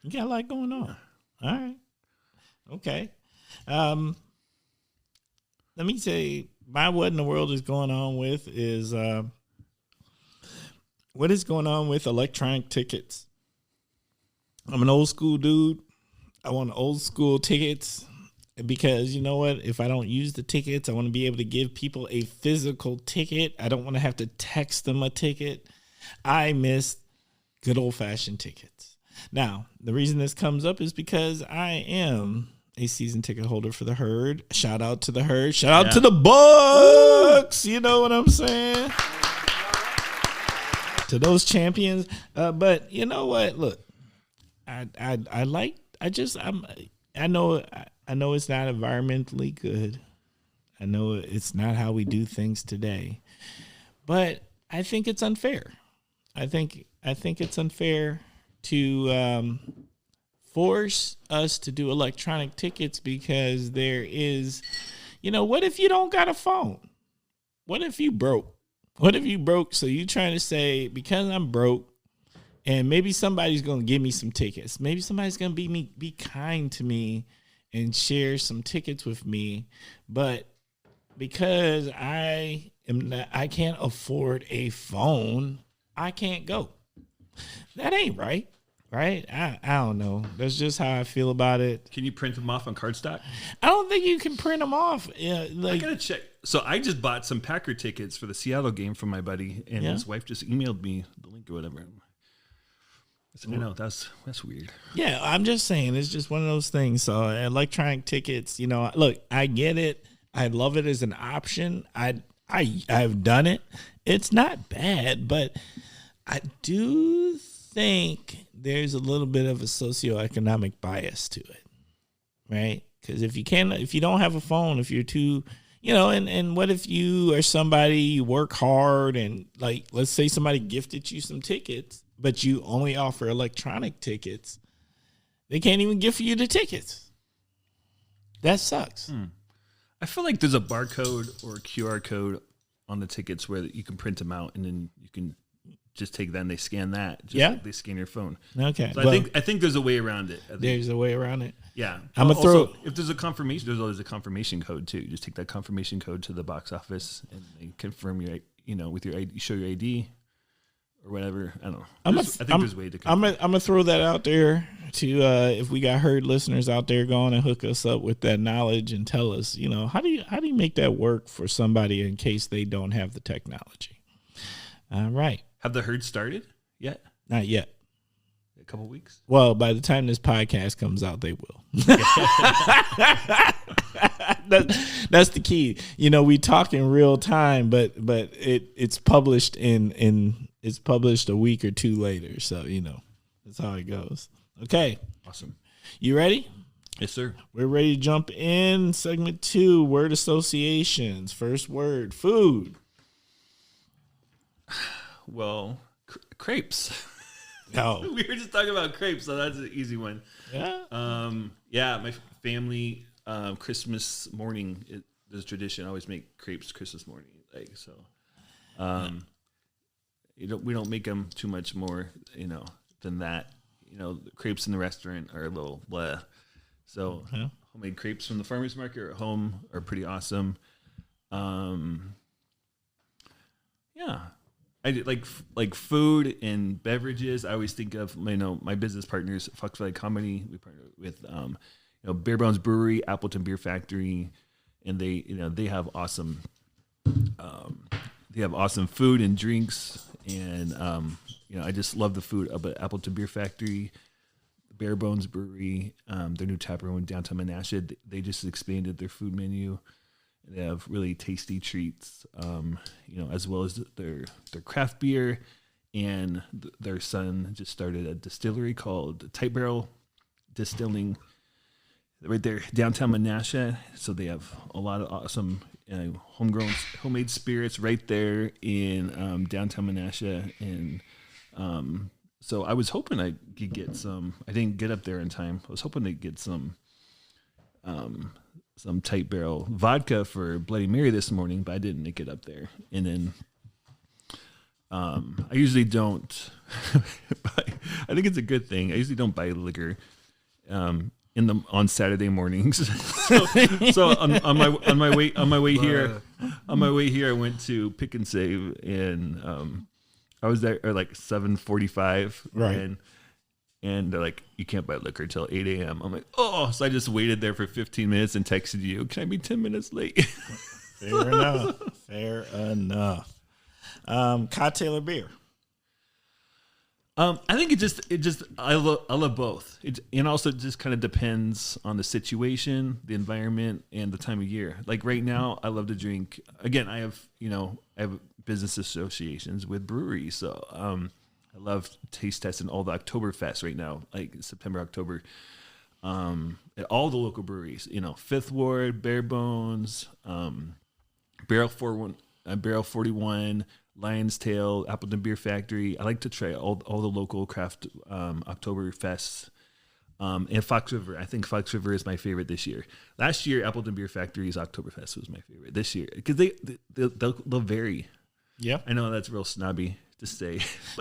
You got a lot going on. All right. Okay. Let me say, what in the world is going on with is what is going on with electronic tickets. I'm an old school dude. I want old school tickets because you know what? If I don't use the tickets, I want to be able to give people a physical ticket. I don't want to have to text them a ticket. I miss good old fashioned tickets. Now, the reason this comes up is because I am a season ticket holder for the Herd. Shout out to the Herd. Shout out to the Bucks. You know what I'm saying? To those champions. But you know what? Look, I know it's not environmentally good. I know it's not how we do things today. But I think it's unfair. I think it's unfair to force us to do electronic tickets because there is, what if you don't got a phone? What if you broke? So you trying to say, because I'm broke and maybe somebody's going to give me some tickets. Maybe somebody's going to be kind to me and share some tickets with me. But because I can't afford a phone, I can't go. That ain't right. Right? I don't know. That's just how I feel about it. Can you print them off on cardstock? I don't think you can print them off. Yeah, I gotta check. So I just bought some Packer tickets for the Seattle game from my buddy, and his wife just emailed me the link or whatever. I said, no, that's weird. Yeah, I'm just saying, it's just one of those things. So electronic tickets, look, I get it. I love it as an option. I've done it. It's not bad, but I do think there's a little bit of a socioeconomic bias to it, right? Because if you don't have a phone, if you're too, and what if you are somebody, you work hard and like, let's say somebody gifted you some tickets, but you only offer electronic tickets. They can't even gift you the tickets. That sucks. I feel like there's a barcode or a QR code on the tickets where you can print them out and then you can just take that and they scan that. Like they scan your phone. Okay. So I think there's a way around it. There's a way around it. Yeah. I'm gonna throw. If there's a confirmation, there's always a confirmation code too. You just take that confirmation code to the box office and they confirm your, with your ID, you show your ID or whatever. I don't know. I think there's a way to. I'm gonna throw that out there to if we got Herd listeners out there, going and hook us up with that knowledge and tell us, how do you make that work for somebody in case they don't have the technology. All right. Have the Herd started yet? Not yet. couple weeks. Well, by the time this podcast comes out, they will. That's the key. We talk in real time, but it's published it's published a week or two later. So that's how it goes. Okay, awesome. You ready? Yes, sir. We're ready to jump in. Segment 2, word associations. First word, food. Well, crepes. Oh. We were just talking about crepes, so that's an easy one. Yeah. Yeah, my family Christmas morning, there's a tradition. I always make crepes Christmas morning, we don't make them too much more, than that. The crepes in the restaurant are a little blah. So homemade crepes from the farmer's market or at home are pretty awesome. Yeah. I do, like food and beverages. I always think of my business partners, Fox Valley Comedy. We partner with Bare Bones Brewery, Appleton Beer Factory, and they have awesome food and drinks, and I just love the food up at Appleton Beer Factory, Bare Bones Brewery, their new tap room in downtown Menasha. They just expanded their food menu. They have really tasty treats, as well as their craft beer, and their son just started a distillery called Tight Barrel Distilling right there downtown Menasha. So they have a lot of awesome homemade spirits right there in downtown Menasha, and so I was hoping I could get some. I didn't get up there in time. I was hoping to get some Tight Barrel vodka for Bloody Mary this morning, but I didn't make it up there. And then I usually don't I think it's a good thing. I usually don't buy liquor on Saturday mornings. so on my way here I went to Pick and Save, and I was there at like 7:45, right? And they're like, you can't buy liquor till 8 a.m. I'm like, oh, so I just waited there for 15 minutes and texted you, can I be 10 minutes late? Fair enough. Cocktail or beer? I think I love both. And also it just kind of depends on the situation, the environment, and the time of year. Like right now, I love to drink. Again, I have business associations with breweries, so I love taste testing all the Oktoberfest right now, like September, October, at all the local breweries. Fifth Ward, Bare Bones, Barrel 41, Lion's Tail, Appleton Beer Factory. I like to try all the local craft Oktoberfests. And Fox River. I think Fox River is my favorite this year. Last year, Appleton Beer Factory's Oktoberfest was my favorite. This year, because they'll vary. Yeah, I know that's real snobby to say.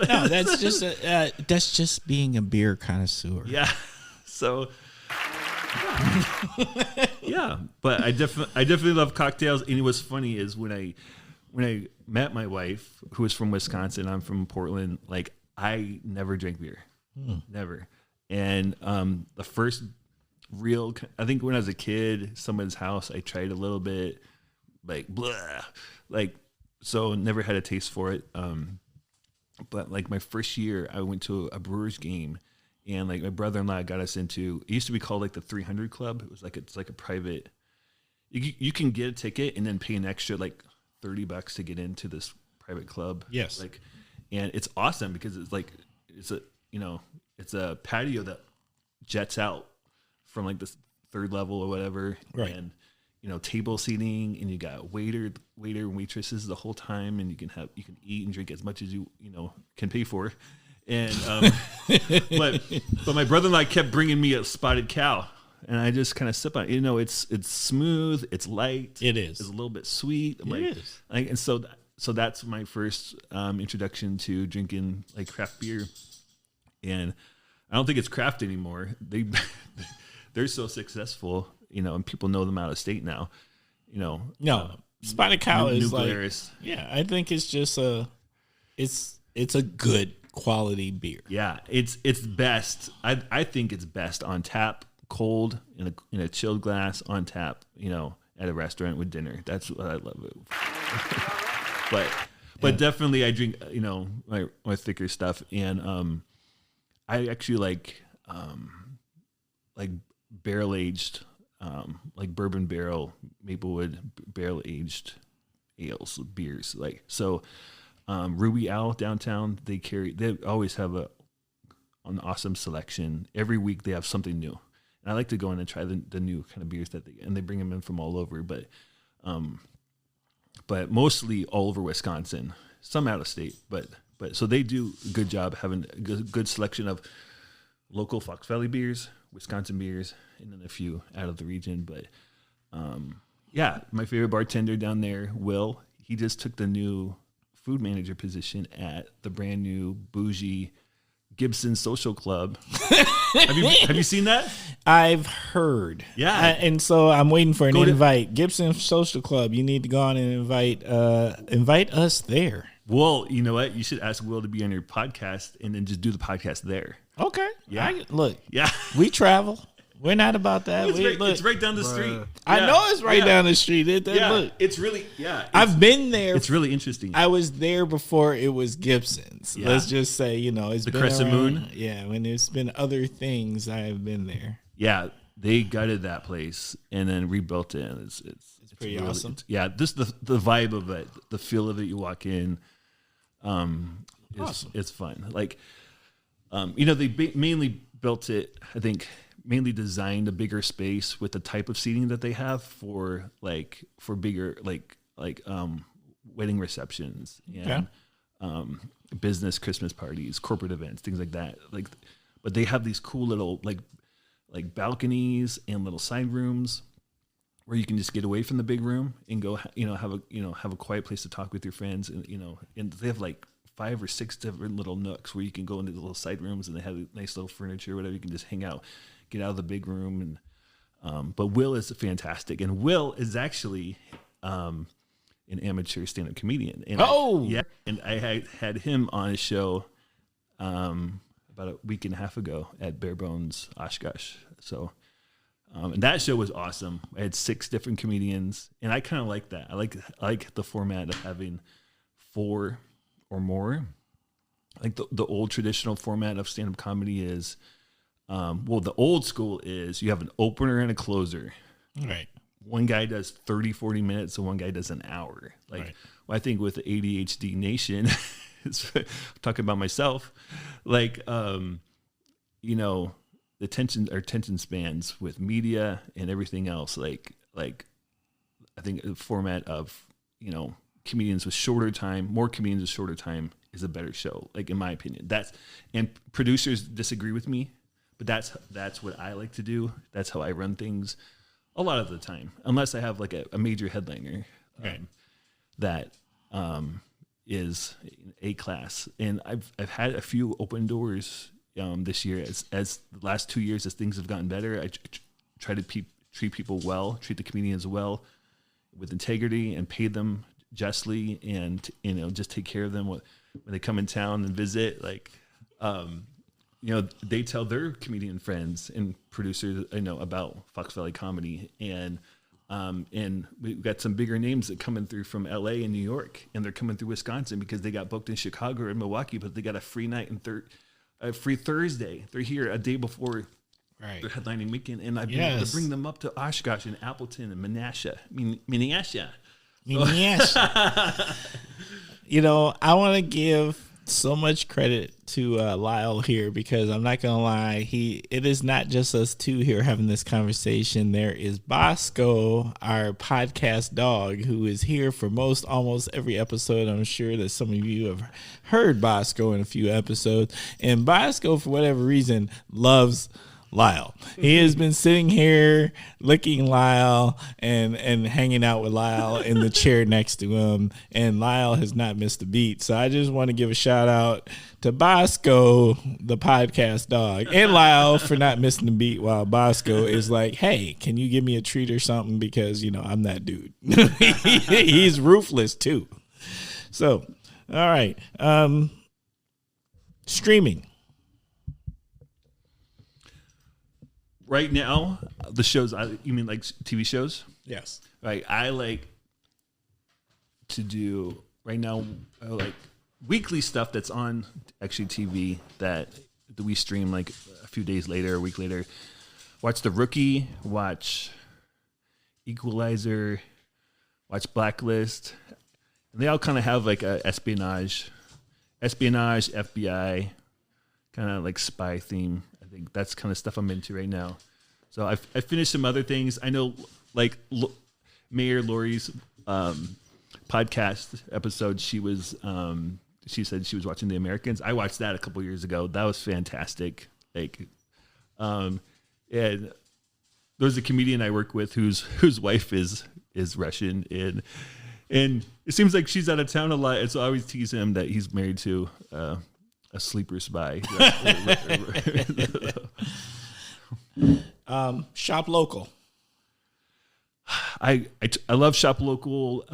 No, that's just being a beer connoisseur. Yeah. So yeah, but I definitely love cocktails. And what's funny is when I met my wife, who is from Wisconsin, I'm from Portland. Like I never drank beer, never. And the first real, I think when I was a kid, someone's house, I tried a little bit, like blah, like so never had a taste for it. But like my first year, I went to a Brewers game, and like my brother-in-law got us into. It used to be called like the 300 Club. It's like a private. You can get a ticket and then pay an extra like $30 to get into this private club. Yes. And it's awesome because it's a patio that jets out from like this third level or whatever, right? And table seating, and you got waiter and waitresses the whole time, and you can eat and drink as much as you can pay for. And but my brother-in-law kept bringing me a spotted cow, and I just kind of sip on it. It's smooth, it's light, it's a little bit sweet. And so that's my first introduction to drinking like craft beer. And I don't think it's craft anymore. They're so successful, and people know them out of state now. No, Spotted Cow is Nuclearis. I think it's just it's a good quality beer. Yeah, it's best. I think it's best on tap, cold in a chilled glass on tap. At a restaurant with dinner. That's what I love it. but definitely I drink my thicker stuff, and I actually like barrel aged, like bourbon barrel, Maplewood barrel aged ales, beers. Like so, Ruby Owl downtown, they always have an awesome selection. Every week they have something new, and I like to go in and try the new kind of beers and they bring them in from all over, but mostly all over Wisconsin, some out of state, but so they do a good job having a good selection of local Fox Valley beers, Wisconsin beers, and then a few out of the region. But yeah, my favorite bartender down there, Will, he just took the new food manager position at the brand new bougie Gibson Social Club. Have you seen that? I've heard. Yeah. And so I'm waiting for an invite. Gibson Social Club, you need to go on and invite us there. Well, you know what? You should ask Will to be on your podcast and then just do the podcast there. Okay. Yeah. Look. Yeah. We travel. We're not about that. It's right down the street. I know it's right down the street. Look, it's really, I've been there. It's really interesting. I was there before it was Gibson's. Yeah. Let's just say, it's the been Crescent Moon. Yeah, when there's been other things, I have been there. Yeah, they gutted that place and then rebuilt it. It's pretty really awesome. Just the vibe of it, the feel of it. You walk in, awesome. It's fun. Like, they mainly built it. I think mainly designed a bigger space with the type of seating that they have for bigger wedding receptions and business Christmas parties, corporate events, things like that. But they have these cool little like balconies and little side rooms where you can just get away from the big room and go, have a quiet place to talk with your friends, and they have like 5 or 6 different little nooks where you can go into the little side rooms, and they have nice little furniture, whatever. You can just hang out, get out of the big room, and but Will is fantastic, and Will is actually an amateur stand-up comedian. And I had him on a show about a week and a half ago at Bare Bones Oshkosh. So, and that show was awesome. I had 6 different comedians, and I kind of like that. I like the format of having 4 or more. Like the old traditional format of stand-up comedy is, the old school is you have an opener and a closer. Right. One guy does 30, 40 minutes, and one guy does an hour. I think with the ADHD Nation, talking about myself, the attention spans with media and everything else. I think the format of, comedians with shorter time, more comedians with shorter time is a better show. Like, in my opinion, and producers disagree with me, but that's what I like to do. That's how I run things a lot of the time, unless I have like a major headliner that is A class. And I've had a few open doors this year as the last 2 years, as things have gotten better. I try to treat people well, treat the comedians well, with integrity, and pay them justly, and just take care of them when they come in town and visit. They tell their comedian friends and producers, about Fox Valley comedy, and we've got some bigger names that coming through from LA and New York, and they're coming through Wisconsin because they got booked in Chicago or Milwaukee, but they got a free night and a free Thursday. They're here a day before their headlining weekend, and I've been able to bring them up to Oshkosh and Appleton and Menasha. I want to give so much credit to Lyle here, because I'm not gonna lie, it is not just us two here having this conversation. There is Bosco, our podcast dog, who is here for almost every episode. I'm sure that some of you have heard Bosco in a few episodes, and Bosco, for whatever reason, loves Lyle. He has been sitting here licking Lyle and hanging out with Lyle in the chair next to him, and Lyle has not missed a beat. So I just want to give a shout out to Bosco, the podcast dog, and Lyle for not missing a beat, while Bosco is like, hey, can you give me a treat or something, because I'm that dude. He's ruthless too. So all right, streaming. Right now, the shows, you mean like TV shows? Yes. Right. I like to do, right now, like weekly stuff that's on actually TV that we stream like a few days later, a week later. Watch The Rookie, watch Equalizer, watch Blacklist. And they all kind of have like a espionage, FBI, kind of like spy theme. I think that's kind of stuff I'm into right now. So I finished some other things. I know like Mayor Lori's podcast episode. She said she was watching The Americans. I watched that a couple years ago. That was fantastic. Like, and there's a comedian I work with whose wife is Russian, and it seems like she's out of town a lot. And so I always tease him that he's married to a sleeper spy. Shop local. I love Shop Local.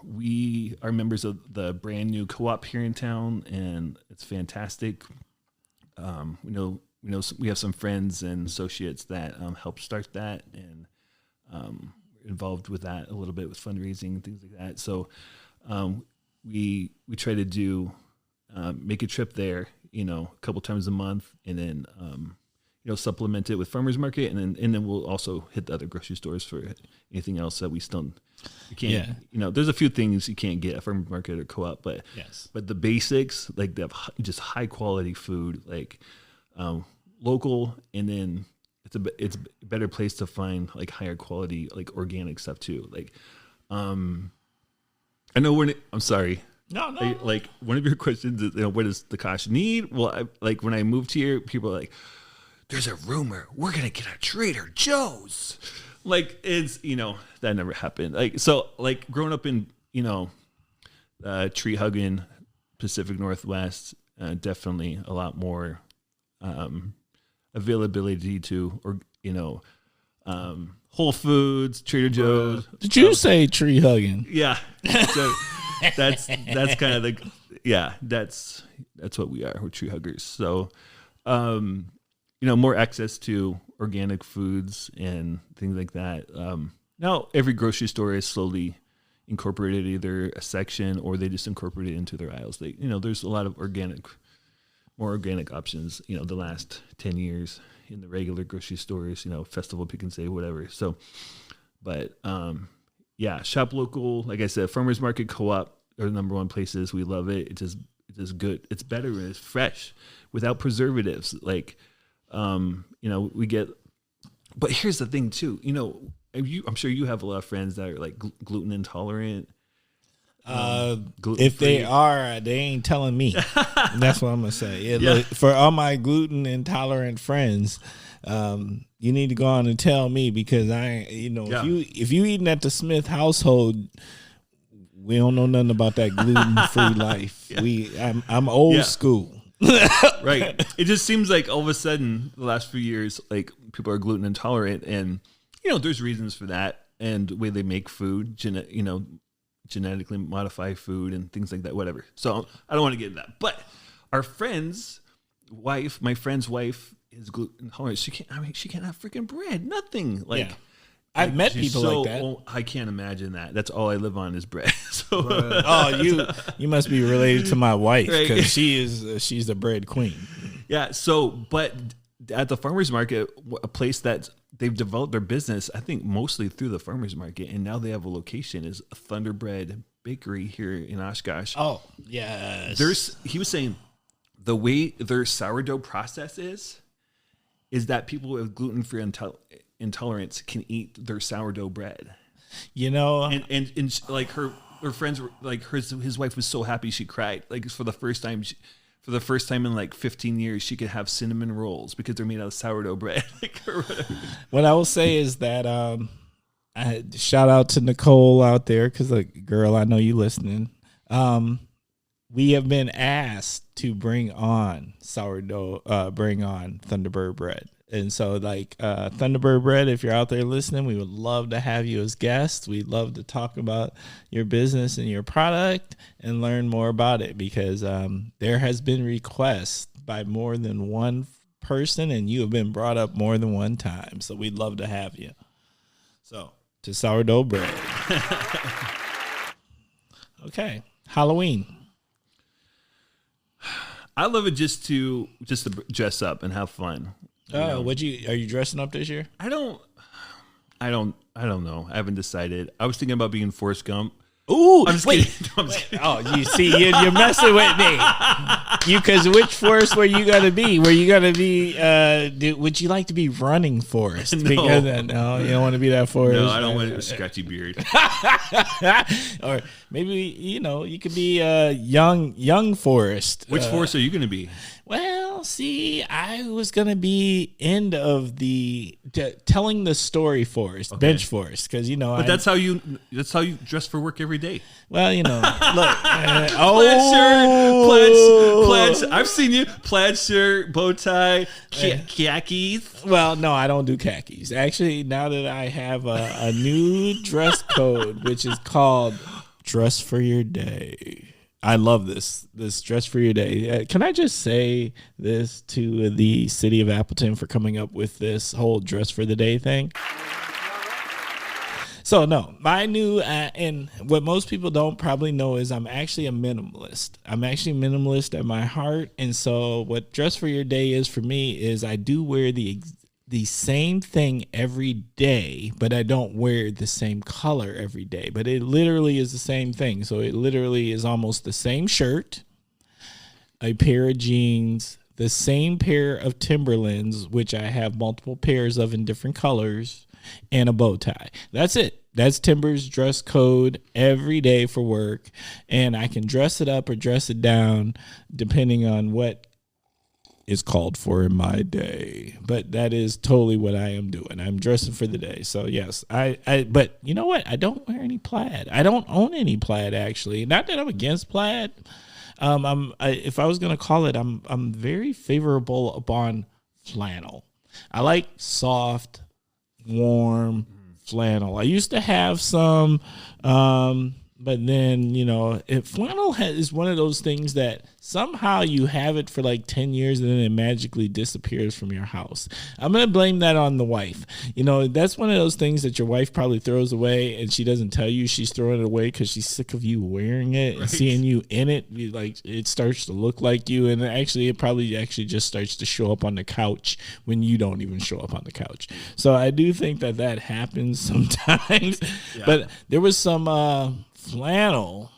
We are members of the brand new co-op here in town, and it's fantastic. We have some friends and associates that helped start that, and involved with that a little bit with fundraising and things like that. So we try to do make a trip there, a couple times a month, and then supplement it with farmers market, and then we'll also hit the other grocery stores for anything else that we can't. Yeah. There's a few things you can't get at farmers market or co-op, but yes, but the basics, like they have just high quality food, like local, and then it's a better place to find like higher quality like organic stuff too. Like I know I'm sorry. No. Like one of your questions is, what does the Kosh need? Well, when I moved here, people are like, there's a rumor we're going to get a Trader Joe's. Like, it's, that never happened. Like, so like growing up in, tree hugging Pacific Northwest, definitely a lot more, availability to, or, Whole Foods, Trader Joe's. Did you say tree hugging? Yeah. So that's kind of the, yeah, that's what we are. We're tree huggers. So, more access to organic foods and things like that. Now every grocery store is slowly incorporated either a section or they just incorporate it into their aisles. There's a lot of more organic options, the last 10 years in the regular grocery stores, Festival, Pick and Save, whatever. So, but, shop local, like I said, farmers market, co-op are the number one places. We love it. It's just good. It's better when it's fresh without preservatives. Like, we get, but here's the thing too, I'm sure you have a lot of friends that are like gluten intolerant. If they are, they ain't telling me. That's what I'm gonna say. Yeah. Look, for all my gluten intolerant friends, you need to go on and tell me, because if you eating at the Smith household, we don't know nothing about that gluten-free life. Yeah. I'm old school. Right. It just seems like all of a sudden the last few years, like people are gluten intolerant, and there's reasons for that, and the way they make food, genetically modify food and things like that, whatever. So I don't want to get into that. But my friend's wife is gluten intolerant. She can't have freaking bread, nothing. Like, I've met people like that. Well, I can't imagine that. That's all I live on is bread. So, you must be related to my wife, because she's the bread queen. Yeah. So, but at the farmers market, a place that they've developed their business, I think mostly through the farmers market, and now they have a location, is a Thunderbread Bakery here in Oshkosh. Oh, yes. He was saying the way their sourdough process is that people with gluten-free intolerance can eat their sourdough bread. And like her friends were like, his wife was so happy she cried. Like, for the first time in like 15 years, she could have cinnamon rolls because they're made out of sourdough bread. Or whatever. What I will say is that shout out to Nicole out there, because, like, girl, I know you listening. We have been asked to bring on Thunderbird bread. And so, like, Thunderbird bread, if you're out there listening, we would love to have you as guests. We'd love to talk about your business and your product and learn more about it, because there has been requests by more than one person, and you have been brought up more than one time. So we'd love to have you. So, to sourdough bread. Okay. Halloween. I love it just to dress up and have fun. Oh, are you dressing up this year? I don't know. I haven't decided. I was thinking about being Forrest Gump. Ooh, I'm just kidding. No, I'm just kidding. Oh, you see, you're messing with me. Because which Forrest were you gonna be? Were you gonna be? Would you like to be running Forrest? No. Because, no, you don't want to be that Forrest. No, I don't want a scratchy beard. Or maybe you could be young Forrest. Which Forrest are you going to be? Well, see, I was gonna be end of the telling the story Forrest, bench Forrest, because But that's how you dress for work every day. Well, look, Plaid shirt. I've seen you plaid shirt, bow tie, khakis. Well, no, I don't do khakis. Actually, now that I have a new dress code, which is called Dress for Your Day. I love this Dress for Your Day. Can I just say this to the city of Appleton for coming up with this whole Dress for the Day thing? So no, my new and what most people don't probably know is I'm actually a minimalist. I'm actually minimalist at my heart, and so what Dress for Your Day is for me is I do wear the same thing every day, but I don't wear the same color every day. But it literally is the same thing. So it literally is almost the same shirt, a pair of jeans, the same pair of Timberlands, which I have multiple pairs of in different colors, and a bow tie. That's it. That's Timber's dress code every day for work. And I can dress it up or dress it down depending on what is called for in my day. But that is totally what I am doing. I'm dressing for the day. So yes, but you know what? I don't wear any plaid. I don't own any plaid, actually. Not that I'm against plaid. If I was going to call it, I'm very favorable upon flannel. I like soft, warm flannel. I used to have some, but then, flannel is one of those things that somehow you have it for like 10 years and then it magically disappears from your house. I'm going to blame that on the wife. That's one of those things that your wife probably throws away and she doesn't tell you she's throwing it away because she's sick of you wearing it and seeing you in it. Like, it starts to look like you, and it probably just starts to show up on the couch when you don't even show up on the couch. So I do think that happens sometimes. Yeah. But there was some flannel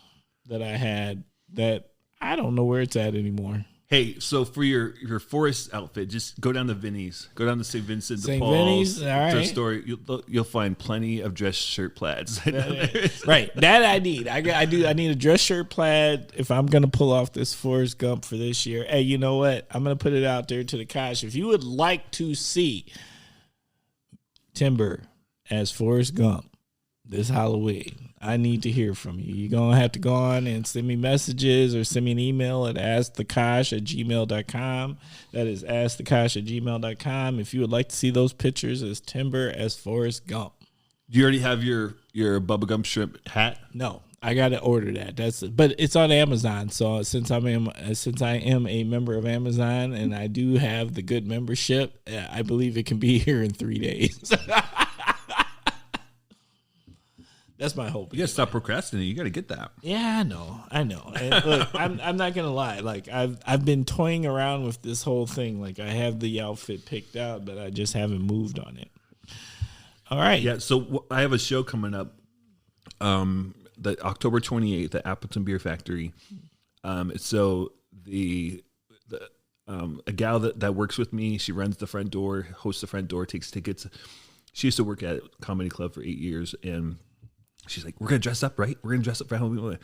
that I had that I don't know where it's at anymore. Hey, so for your Forest outfit, just go down to Vinny's. Go down to St. Vincent de Paul's. Vinny's, all right. Dress store. You'll find plenty of dress shirt plaids. Right, that I need. I need a dress shirt plaid if I'm gonna pull off this Forrest Gump for this year. Hey, you know what? I'm gonna put it out there to the Kosh. If you would like to see Timber as Forrest Gump this Halloween, I need to hear from you. You're going to have to go on and send me messages or send me an email at askthekosh@gmail.com. That is askthekosh@gmail.com. If you would like to see those pictures as Timber as Forrest Gump. Do you already have your bubblegum shrimp hat? No, I got to order that. But it's on Amazon. So since I am a member of Amazon and I do have the good membership, I believe it can be here in 3 days. That's my hope. You gotta stop procrastinating. You gotta get that. Yeah, I know. And look, I'm not gonna lie. Like I've been toying around with this whole thing. Like I have the outfit picked out, but I just haven't moved on it. All right. Yeah. So I have a show coming up, the October 28th at Appleton Beer Factory. So a gal that works with me, she runs the front door, hosts the front door, takes tickets. She used to work at Comedy Club for 8 years, and she's like, "We're gonna dress up, right? We're gonna dress up for Halloween." Like,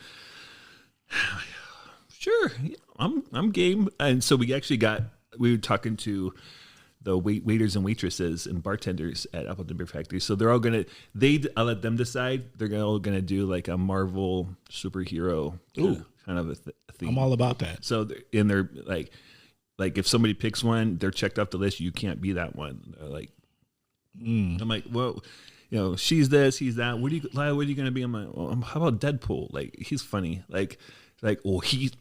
sure, I'm game. And so we were talking to the waiters and waitresses and bartenders at Appleton Beer Factory. So they're all I'll let them decide. They're all gonna do like a Marvel superhero kind of a theme. I'm all about that. So they're like if somebody picks one, they're checked off the list. You can't be that one. They're like, I'm like, well. She's this, he's that. What are you going to be? I'm like, well, how about Deadpool? Like, he's funny. Like, well, he's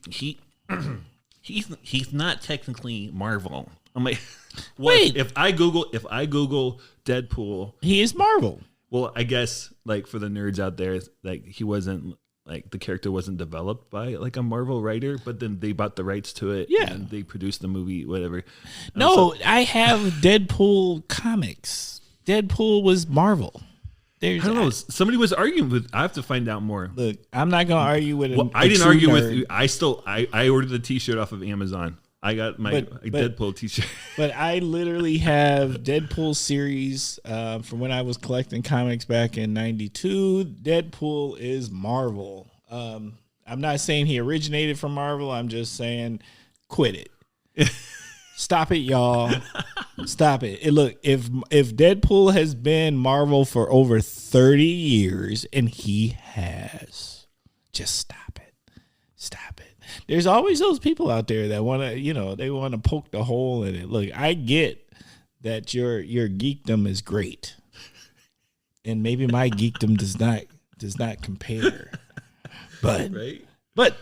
not technically Marvel. I'm like, wait. If I Google Deadpool, he is Marvel. Well, I guess like for the nerds out there, like he wasn't like the character wasn't developed by like a Marvel writer, but then they bought the rights to it. Yeah. And they produced the movie, whatever. No, I have Deadpool comics. Deadpool was Marvel. I don't know. Somebody was arguing with. I have to find out more. Look, I'm not gonna argue with. I didn't argue with you. I ordered the T-shirt off of Amazon. I got my Deadpool T-shirt. But I literally have Deadpool series from when I was collecting comics back in '92. Deadpool is Marvel. I'm not saying he originated from Marvel. I'm just saying, quit it. Stop it, y'all. Stop it. Look, if Deadpool has been Marvel for over 30 years, and he has, just stop it. Stop it. There's always those people out there that want to, they want to poke the hole in it. Look, I get that your geekdom is great, and maybe my geekdom does not compare. But right? But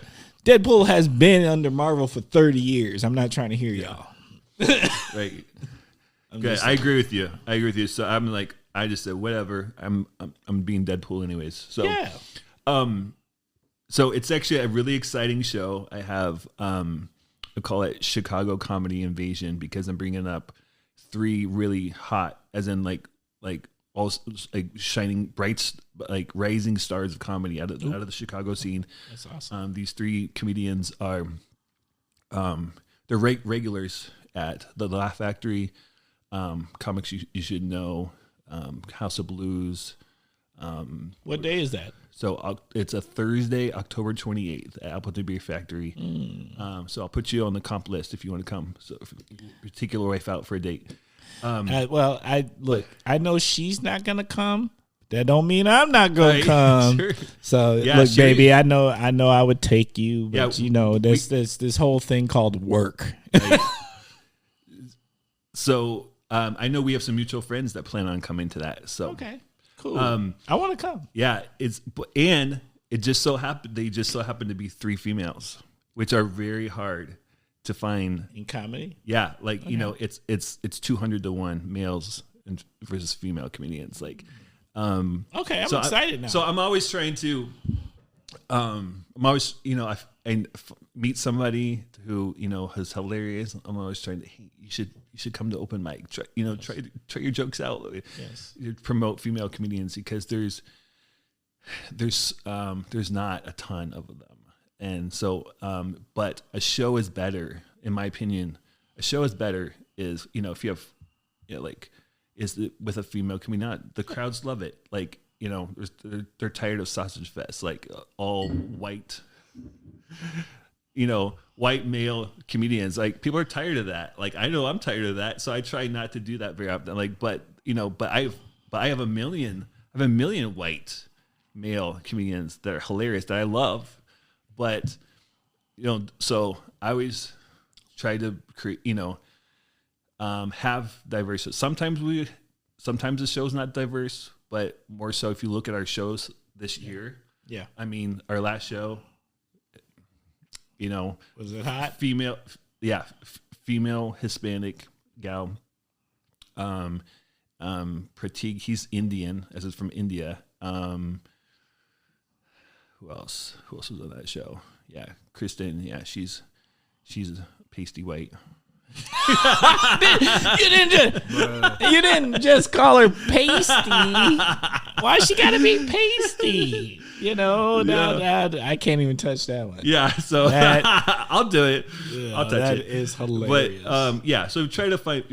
Deadpool has been under Marvel for 30 years. I'm not trying to hear y'all. Right. Okay, I agree with you. So I'm like, I just said whatever. I'm being Deadpool anyways. So yeah. So it's actually a really exciting show. I have I call it Chicago Comedy Invasion because I'm bringing up 3 really hot, as in like all like shining bright, like rising stars of comedy out of the Chicago scene. That's awesome. These 3 comedians are they're regulars at the Laugh Factory, Comics You Should Know, House of Blues. What day is that? So it's a Thursday, October 28th at Appleton Beer Factory. So I'll put you on the comp list if you want to come. So if you take your wife out for a date. I know she's not gonna come. That don't mean I'm not gonna come. Sure. So look, baby, I know I would take you, but there's this whole thing called work. Right. So I know we have some mutual friends that plan on coming to that. So okay, cool. I want to come. Yeah, it just so happened to be 3 females, which are very hard to find in comedy. Yeah, like it's 200 to 1 males versus female comedians. Like, I'm excited now. So I'm always trying to, I meet somebody who is hilarious. I'm always trying to, hey, you should come to open mic. Try your jokes out. Yes. Promote female comedians because there's not a ton of them. And so, but a show is better, in my opinion. A show is better if you have, with a female comedian. The crowds love it. Like, they're tired of sausage fest, like all white, white male comedians. Like, people are tired of that. Like, I know I'm tired of that. So I try not to do that very often. Like, but I have a million white male comedians that are hilarious that I love. But, so I always try to create, have diversity. Sometimes the show's not diverse, but more so if you look at our shows this year. Yeah. I mean, our last show, was it hot? Female Hispanic gal. Pratik, he's Indian, as is from India. Who else was on that show? Yeah, Kristen. Yeah, she's pasty white. You didn't just call her pasty. Why she gotta be pasty? I can't even touch that one. Yeah, so I'll do it. Yeah, I'll touch that it. That is hilarious. But so try to find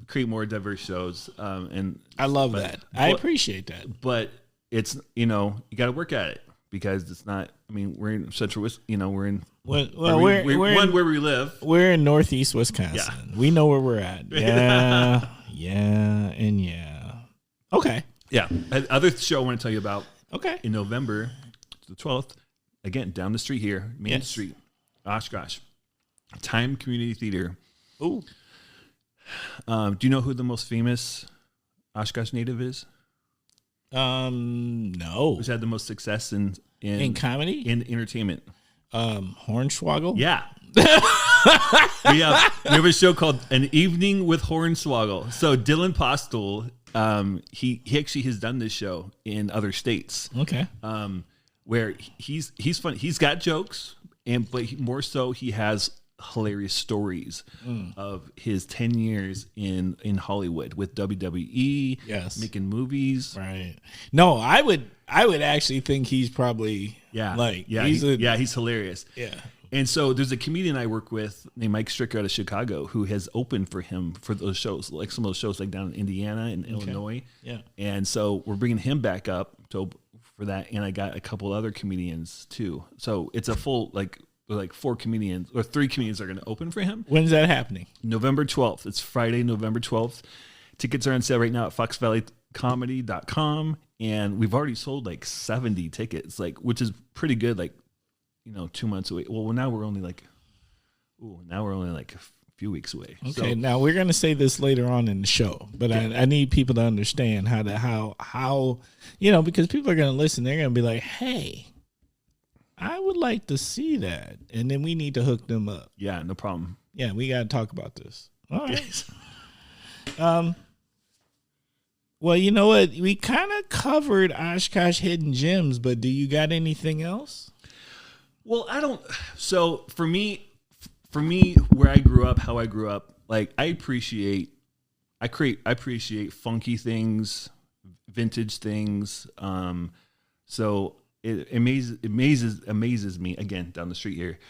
create more diverse shows. And I love that. I appreciate that. But it's you got to work at it. Because it's not. I mean, we're in Central. We're in. We're where we live. We're in Northeast Wisconsin. Yeah. We know where we're at. Yeah, and yeah. Okay. Yeah. Other show I want to tell you about. Okay. In November, the 12th, again down the street here, Main Street, Oshkosh, Time Community Theater. Ooh. Do you know who the most famous Oshkosh native is? No. Who's had the most success in comedy? In entertainment? Hornswoggle? Yeah. we have a show called An Evening with Hornswoggle. So Dylan Postel, he actually has done this show in other states. Okay. where he's fun. He's got jokes, but more so he has hilarious stories of his 10 years in Hollywood with WWE, making movies. Right. No, I would actually think he's probably he's hilarious. Yeah. And so there's a comedian I work with named Mike Stricker out of Chicago who has opened for him for those shows, like some of those shows like down in Indiana and Illinois. Yeah. And so we're bringing him back up for that. And I got a couple other comedians too. So it's a full, like 4 comedians or 3 comedians are going to open for him. When's that happening? November 12th. It's Friday, November 12th. Tickets are on sale right now at foxvalleycomedy.com. And we've already sold like 70 tickets, which is pretty good. 2 months away. Well, now we're only like a few weeks away. Okay, now we're gonna say this later on in the show, but I need people to understand how because people are gonna listen. They're gonna be like, hey, I would like to see that, and then we need to hook them up. Yeah, no problem. Yeah, we got to talk about this. All right. Yes. Well, you know what? We kind of covered Oshkosh hidden gems, but do you got anything else? Well, I don't. So for me, where I grew up, how I grew up, I appreciate funky things, vintage things. So it amazes me again down the street here.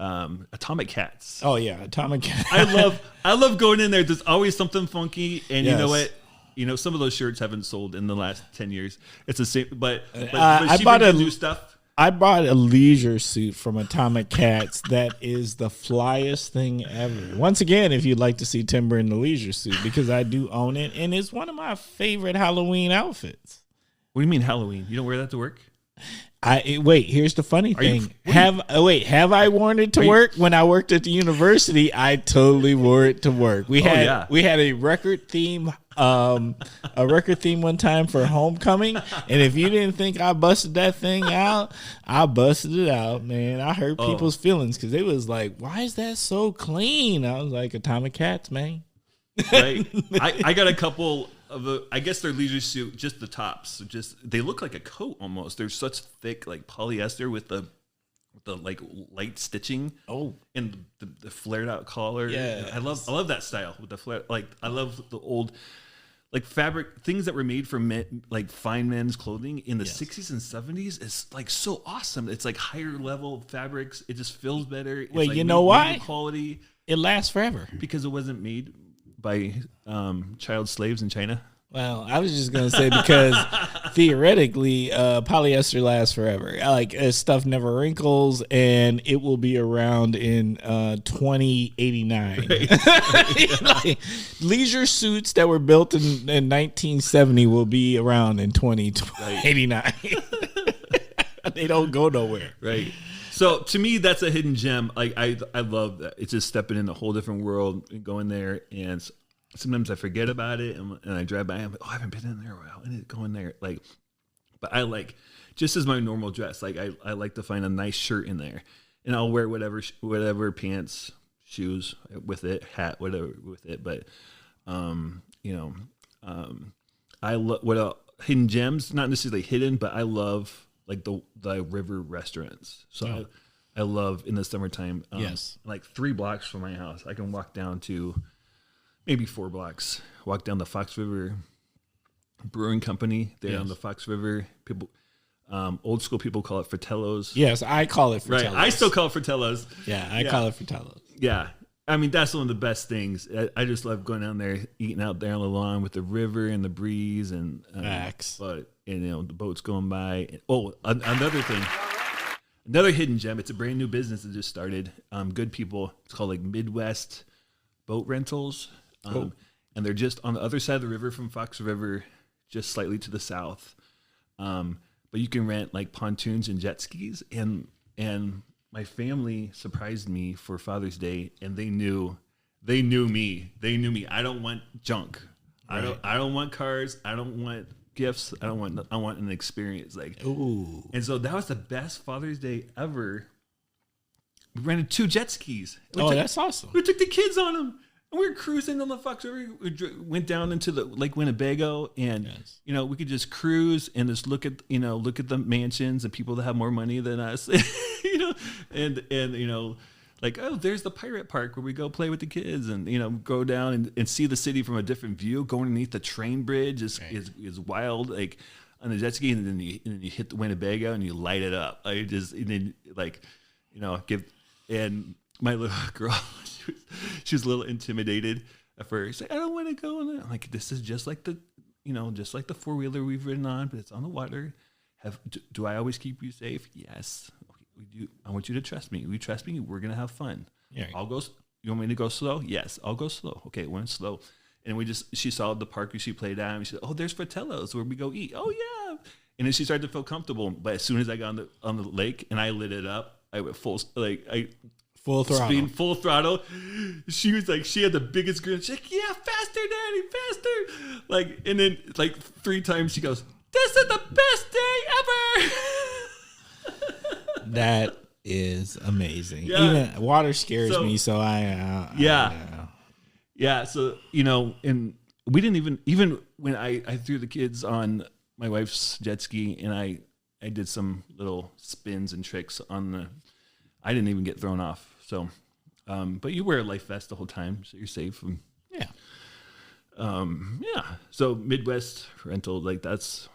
Atomic Cats. Oh yeah, Atomic Cats. I love going in there. There's always something funky, and yes. You know what? Some of those shirts haven't sold in the last 10 years. It's the same, but I she bought brings new stuff. I bought a leisure suit from Atomic Cats that is the flyest thing ever. Once again, if you'd like to see Timber in the leisure suit, because I do own it, and it's one of my favorite Halloween outfits. What do you mean Halloween? You don't wear that to work? Wait, here's the funny thing. Have I worn it to work? When I worked at the university, I totally wore it to work. We had a record theme one time for homecoming, and if you didn't think I busted that thing out, I busted it out, man. I hurt people's feelings because it was like, why is that so clean? I was like, Atomic Cats, man. Right. I got a couple of I guess they're leisure suit, just the tops. They look like a coat almost. They're such thick, like polyester with the like light stitching. Oh, and the flared out collar. Yeah, I love that style with the flare. Like I love the old like fabric things that were made for like fine men's clothing in the 60s and 70s. Is like so awesome. It's like higher level fabrics. It just feels better. It's Wait, like you know why? Quality. It lasts forever because it wasn't made by child slaves in China. Well, I was just gonna say because theoretically, polyester lasts forever. Like stuff never wrinkles, and it will be around in 2089. Right. Like, leisure suits that were built in 1970 will be around in 2089. They don't go nowhere. Right. So to me, that's a hidden gem. Like I love that. It's just stepping in a whole different world and going there. And sometimes I forget about it, and I drive by. I'm like, I haven't been in there a while. I need to go in there. Like, but I like just as my normal dress. Like I like to find a nice shirt in there, and I'll wear whatever pants, shoes with it, hat, whatever with it. But I love hidden gems. Not necessarily hidden, but I love. Like the river restaurants. So I love in the summertime. Yes. Like 3 blocks from my house, I can walk down to maybe 4 blocks. Walk down the Fox River Brewing Company. There on the Fox River. People, old school people call it Fratello's. Yes, I call it Fratello's. Right, I still call it Fratello's. Yeah, I call it Fratello's. Yeah. I mean, that's one of the best things. I just love going down there, eating out there on the lawn with the river and the breeze and the boats going by. Another thing, another hidden gem. It's a brand new business that just started. Good people. It's called like Midwest Boat Rentals, and they're just on the other side of the river from Fox River, just slightly to the south. But you can rent like pontoons and jet skis, and my family surprised me for Father's Day, and they knew me. I don't want junk. Right. I don't want cars. I don't want gifts. I want an experience. Like, ooh. And so that was the best Father's Day ever. We rented 2 jet skis. That's awesome. We took the kids on them. And we were cruising on the Fox River. We went down into the Lake Winnebago, and we could just cruise and just look at the mansions and people that have more money than us, and like, oh, there's the pirate park where we go play with the kids, and go down and see the city from a different view. Going underneath the train bridge is wild, like on the jet ski, and then you hit the Winnebago and you light it up. And my little girl, she was a little intimidated at first. Like, I don't want to go on that. I'm like, this is just like the 4-wheeler we've ridden on, but it's on the water. Do I always keep you safe? Yes, we do. I want you to trust me. We trust me. We're gonna have fun. Yeah. I'll go. You want me to go slow? Yes, I'll go slow. Okay, went slow. And she saw the park where she played at, and she said, "Oh, there's Fratello's where we go eat." Oh yeah. And then she started to feel comfortable. But as soon as I got on the lake and I lit it up, I went full throttle. Speed, full throttle. She was like, she had the biggest grin. She's like, yeah, faster, Daddy, faster. Like, and then like 3 times she goes, this is the best day ever. That is amazing. Yeah. Even water scares me, so yeah. So, and we didn't even when I threw the kids on my wife's jet ski and I did some little spins and tricks I didn't even get thrown off. So, but you wear a life vest the whole time, so you're safe. And, So Midwest rental, like that's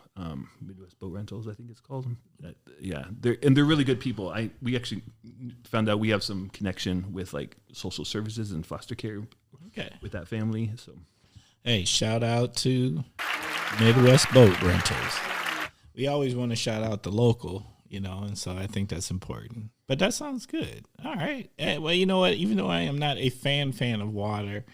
Midwest Boat Rentals, I think it's called. They're really good people. We actually found out we have some connection with like social services and foster care. Okay. With that family. So, hey, shout out to Midwest Boat Rentals. We always want to shout out the local, and so I think that's important. But that sounds good. All right. Well, you know what? Even though I am not a fan of water,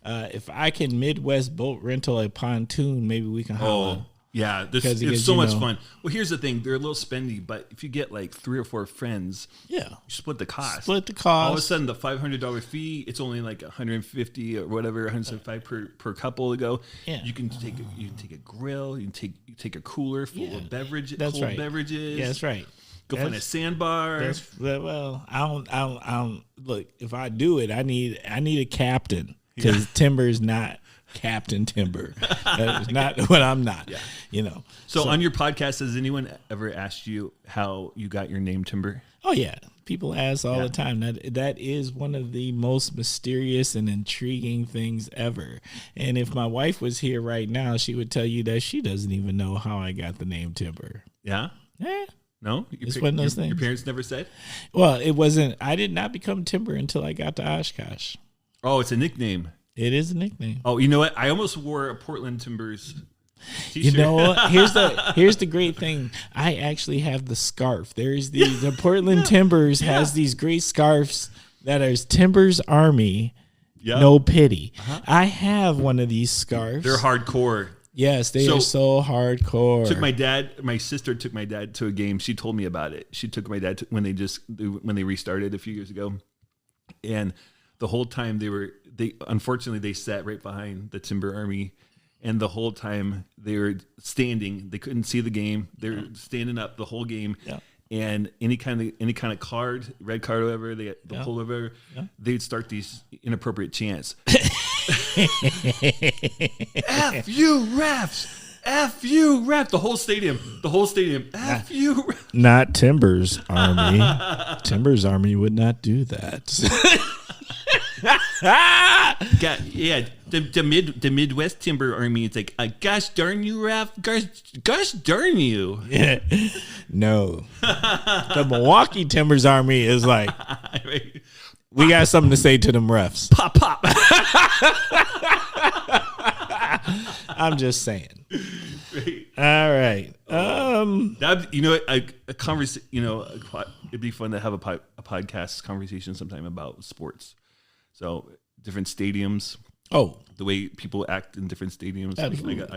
if I can Midwest Boat Rental a pontoon, maybe we can holla. Yeah, it's so much fun. Well, here's the thing. They're a little spendy, but if you get like 3 or 4 friends, you split the cost. All of a sudden, the $500 fee, it's only like $150 or whatever, $175 per couple to go. Yeah. You can take a grill, you take a cooler full of beverages. Yeah, that's right. Go find a sandbar. I don't look. If I do it, I need a captain because Timber is not Captain Timber. That's not what I'm not. Yeah. So on your podcast, has anyone ever asked you how you got your name Timber? Oh yeah, people ask all the time. That is one of the most mysterious and intriguing things ever. And if my wife was here right now, she would tell you that she doesn't even know how I got the name Timber. Yeah. Yeah. No, it's one of those things. Your parents never said? Well, it wasn't. I did not become Timber until I got to Oshkosh. Oh, it's a nickname. It is a nickname. Oh, you know what? I almost wore a Portland Timbers t-shirt. You know what? Here's the great thing. I actually have the scarf. There's the Portland Timbers has these great scarves that is Timbers Army. Yep. No pity. Uh-huh. I have one of these scarves. They're hardcore. Yes, they are so hardcore. My sister took my dad to a game. She told me about it. She took my dad when they restarted a few years ago, and the whole time unfortunately they sat right behind the Timber Army, and the whole time they were standing. They couldn't see the game. They were standing up the whole game. Yeah. And any kind of card, red card, or whatever, the pullover, they'd start these inappropriate chants. F you refs, F you refs. The whole stadium. F you refs. Not Timbers Army. Timbers Army would not do that. The Midwest Timber Army. It's like, gosh darn you, ref. Gosh darn you. Yeah. No. The Milwaukee Timbers Army is like, we got something to say to them refs. Pop, pop. I'm just saying. All right. A conversation. It'd be fun to have a podcast conversation sometime about sports. So different stadiums. Oh, the way people act in different stadiums. I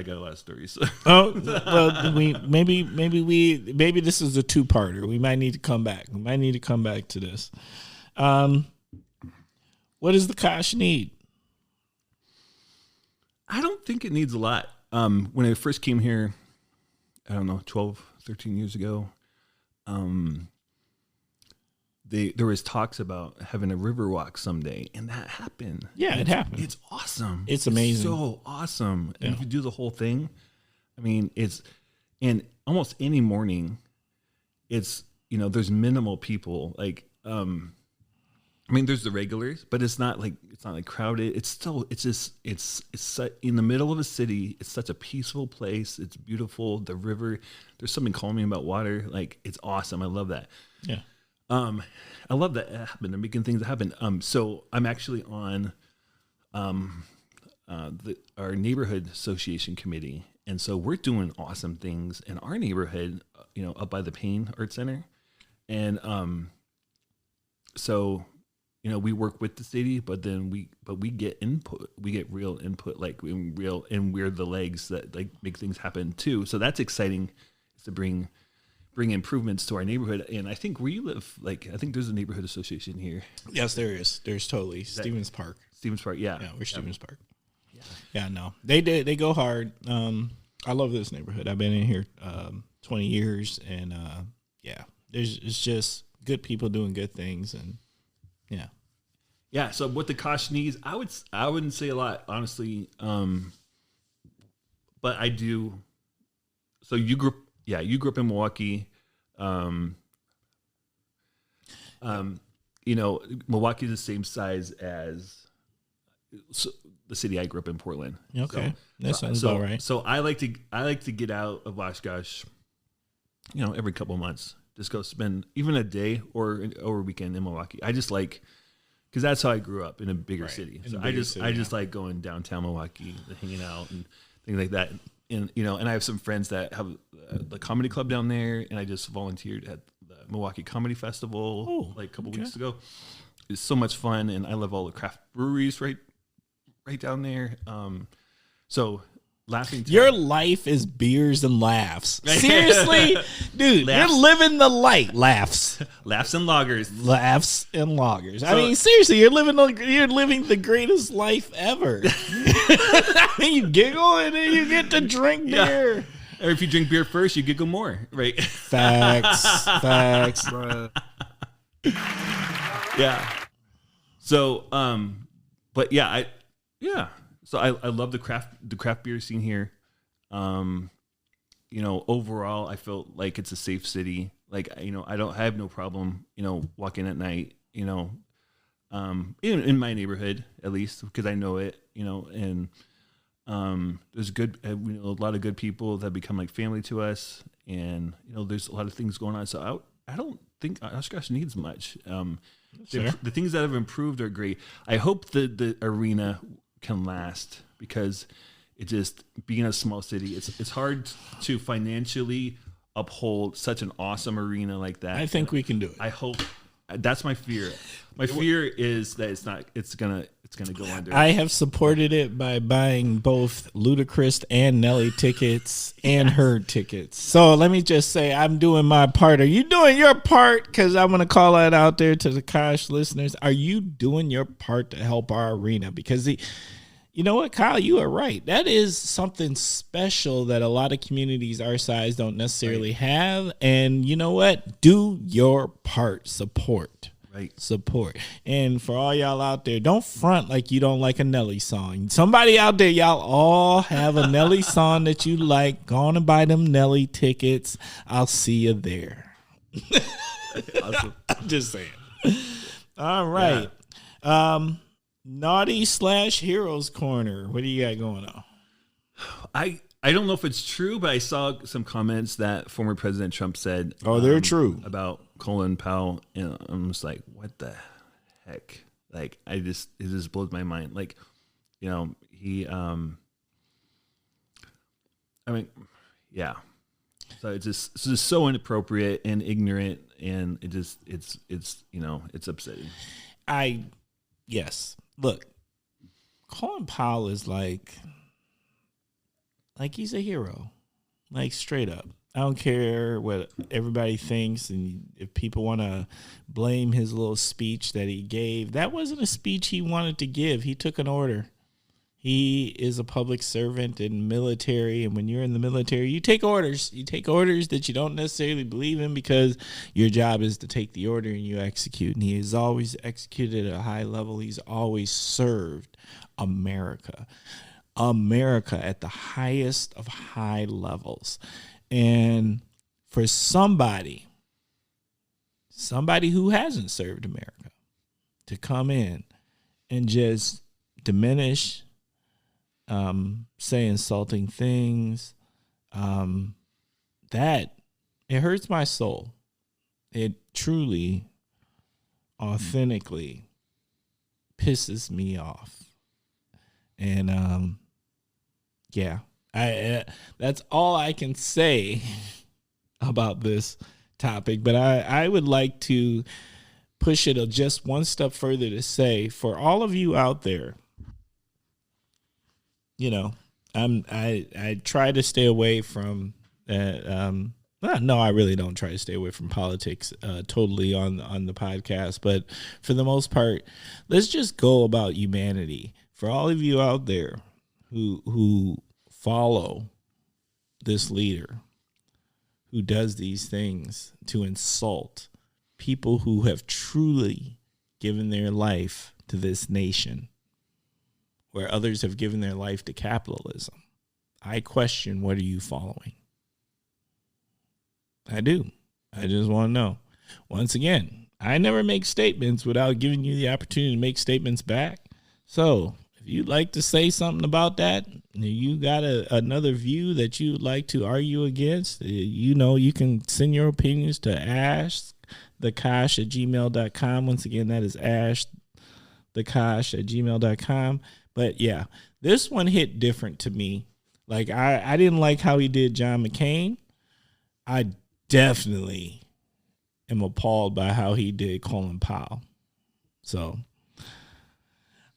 got a lot of stories. Oh, well, maybe this is a 2-parter. We might need to come back. To this. What does the Kosh need? I don't think it needs a lot. When I first came here, I don't know, 12, 13 years ago, there was talks about having a river walk someday, and that happened. Yeah, it happened. It's awesome. It's amazing. So awesome. And if you do the whole thing, I mean, and almost any morning, it's, there's minimal people. Like, I mean, there's the regulars, but it's not like crowded. It's in the middle of a city. It's such a peaceful place. It's beautiful. The river, there's something calming about water. Like, it's awesome. I love that. Yeah. I love that it happened. They're making things happen. So I'm actually on, our neighborhood association committee. And so we're doing awesome things in our neighborhood, up by the Payne Art Center. And, so, we work with the city, but we get input. We get real input, like we're the legs that like make things happen too. So that's exciting, to bring improvements to our neighborhood. And I think where you live, I think there's a neighborhood association here. Yes, there is. There's totally Stevens Park. Stevens Park, yeah. Yeah, we're Stevens Park. Yeah, no, they go hard. I love this neighborhood. I've been in here 20 years, and it's just good people doing good things, and yeah. So what the Kosh needs, I wouldn't say a lot, honestly, but I do. So you grew up in Milwaukee. Milwaukee's the same size as the city I grew up in, Portland. Okay, that sounds about right. So I like to get out of Oshkosh, every couple of months. Just go spend even a day or a weekend in Milwaukee. I just like, because that's how I grew up, in a bigger city. So I just like going downtown Milwaukee, hanging out and things like that. And and I have some friends that have the comedy club down there, and I just volunteered at the Milwaukee Comedy Festival a couple weeks ago. It's so much fun, and I love all the craft breweries right down there. So laughing. Your life is beers and laughs. Seriously, dude, Laughs. You're living the light. Laughs and loggers. Laughs and loggers. I mean, seriously, you're living the greatest life ever. I mean, you giggle and then you get to drink beer. Or if you drink beer first, you giggle more, right? Facts, bro. Yeah. So, but yeah, So I love the craft beer scene here. Overall, I felt like it's a safe city. Like, I have no problem, walking at night, in my neighborhood, at least, because I know it, and there's a lot of good people that become like family to us, and, there's a lot of things going on. So I don't think Oshkosh needs much. The things that have improved are great. I hope the arena can last, because it just, being a small city, it's hard to financially uphold such an awesome arena like that. I think we can do it. I hope. That's my fear. My fear is that it's gonna go under. I have supported it by buying both Ludacris and Nelly tickets and Herd tickets. So let me just say, I'm doing my part. Are you doing your part? Because I'm going to call that out there to the Kosh listeners. Are you doing your part to help our arena? Because you know what, Kyle, you are right. That is something special that a lot of communities our size don't necessarily have. And you know what? Do your part. Support. Right. Support. And for all y'all out there, don't front like you don't like a Nelly song. Somebody out there, y'all all have a Nelly song that you like. Go on and buy them Nelly tickets. I'll see you there. Awesome. I'm just saying. All right. Yeah. Naughty/Heroes Corner. What do you got going on? I don't know if it's true, but I saw some comments that former President Trump said. Oh, they're true. About Colin Powell, and I'm just like, what the heck? Like, it just blows my mind. Like, he, I mean, yeah. So it's just so inappropriate and ignorant, and it's upsetting. Yes. Look, Colin Powell is like he's a hero, like straight up. I don't care what everybody thinks, and if people want to blame his little speech that he gave, that wasn't a speech he wanted to give. He took an order. He is a public servant in military, and when you're in the military, you take orders. You take orders that you don't necessarily believe in because your job is to take the order and you execute. And he has always executed at a high level. He's always served America at the highest of high levels. And for somebody who hasn't served America to come in and just diminish, say insulting things, that it hurts my soul. It truly, authentically pisses me off. And yeah, that's all I can say about this topic. But I would like to push it just one step further to say, for all of you out there, you know, I try to stay away from no, I really don't try to stay away from politics totally on the podcast, but for the most part, let's just go about humanity. For all of you out there who follow this leader who does these things to insult people who have truly given their life to this nation, where others have given their life to capitalism, I question, what are you following? I do. I just want to know. Once again, I never make statements without giving you the opportunity to make statements back. So if you'd like to say something about that, you got another view that you would like to argue against, you can send your opinions to askthekosh@gmail.com. Once again, that is askthekosh@gmail.com. But yeah, this one hit different to me. Like, I didn't like how he did John McCain. I definitely am appalled by how he did Colin Powell. So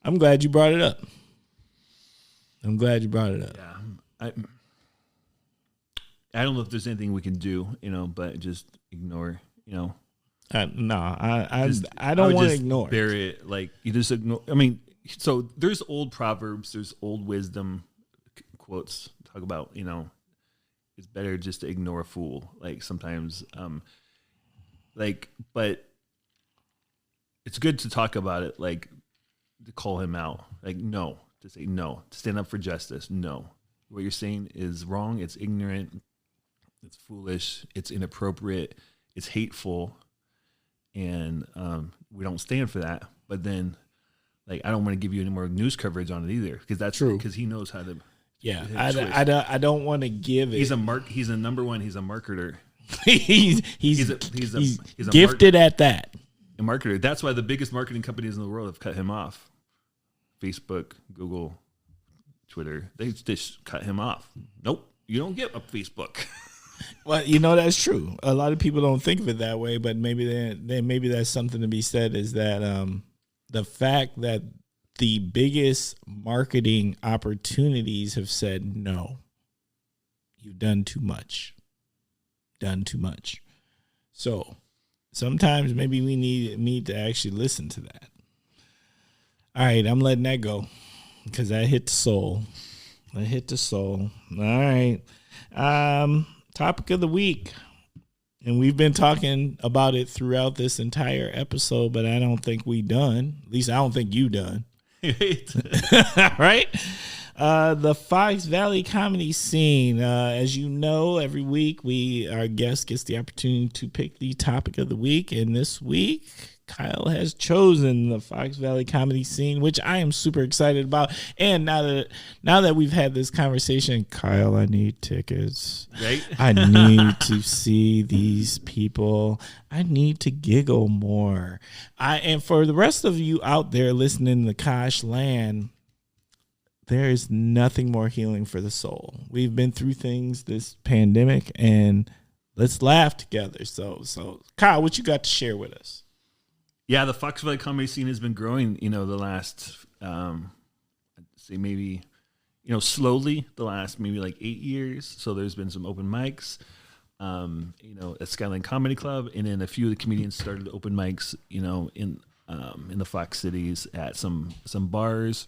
I'm glad you brought it up. Yeah, I don't know if there's anything we can do, but just ignore, No, I don't want to ignore. Bury it. Like, you just ignore. I mean, so there's old proverbs, there's old wisdom quotes talk about, it's better just to ignore a fool. Like, sometimes, but it's good to talk about it, like, to call him out. Like, no, to say no, to stand up for justice. No, what you're saying is wrong. It's ignorant. It's foolish. It's inappropriate. It's hateful. And we don't stand for that. But then, like, I don't want to give you any more news coverage on it either, because that's true. Because he knows how to. Yeah, I don't want to give it. He's a number one. He's a marketer. he's gifted at that. A marketer. That's why the biggest marketing companies in the world have cut him off. Facebook, Google, Twitter. They just cut him off. Nope, you don't get a Facebook. Well, that's true. A lot of people don't think of it that way, but maybe maybe that's something to be said, is that the fact that the biggest marketing opportunities have said, no, you've done too much. So sometimes maybe we need to actually listen to that. All right, I'm letting that go because that hit the soul. All right. Topic of the week. And we've been talking about it throughout this entire episode, but I don't think we done. At least I don't think you done. Right? The Fox Valley comedy scene. As you know, every week our guest gets the opportunity to pick the topic of the week. And this week, Kyle has chosen the Fox Valley comedy scene, which I am super excited about. And now that we've had this conversation, Kyle, I need tickets. Right? I need to see these people. I need to giggle more. And for the rest of you out there listening to Kosh Land, there is nothing more healing for the soul. We've been through things this pandemic, and let's laugh together. So Kyle, what you got to share with us? Yeah, the Fox Valley comedy scene has been growing, the last, I'd say maybe, slowly the last maybe like 8 years. So there's been some open mics, at Skyline Comedy Club, and then a few of the comedians started open mics, in the Fox cities at some bars,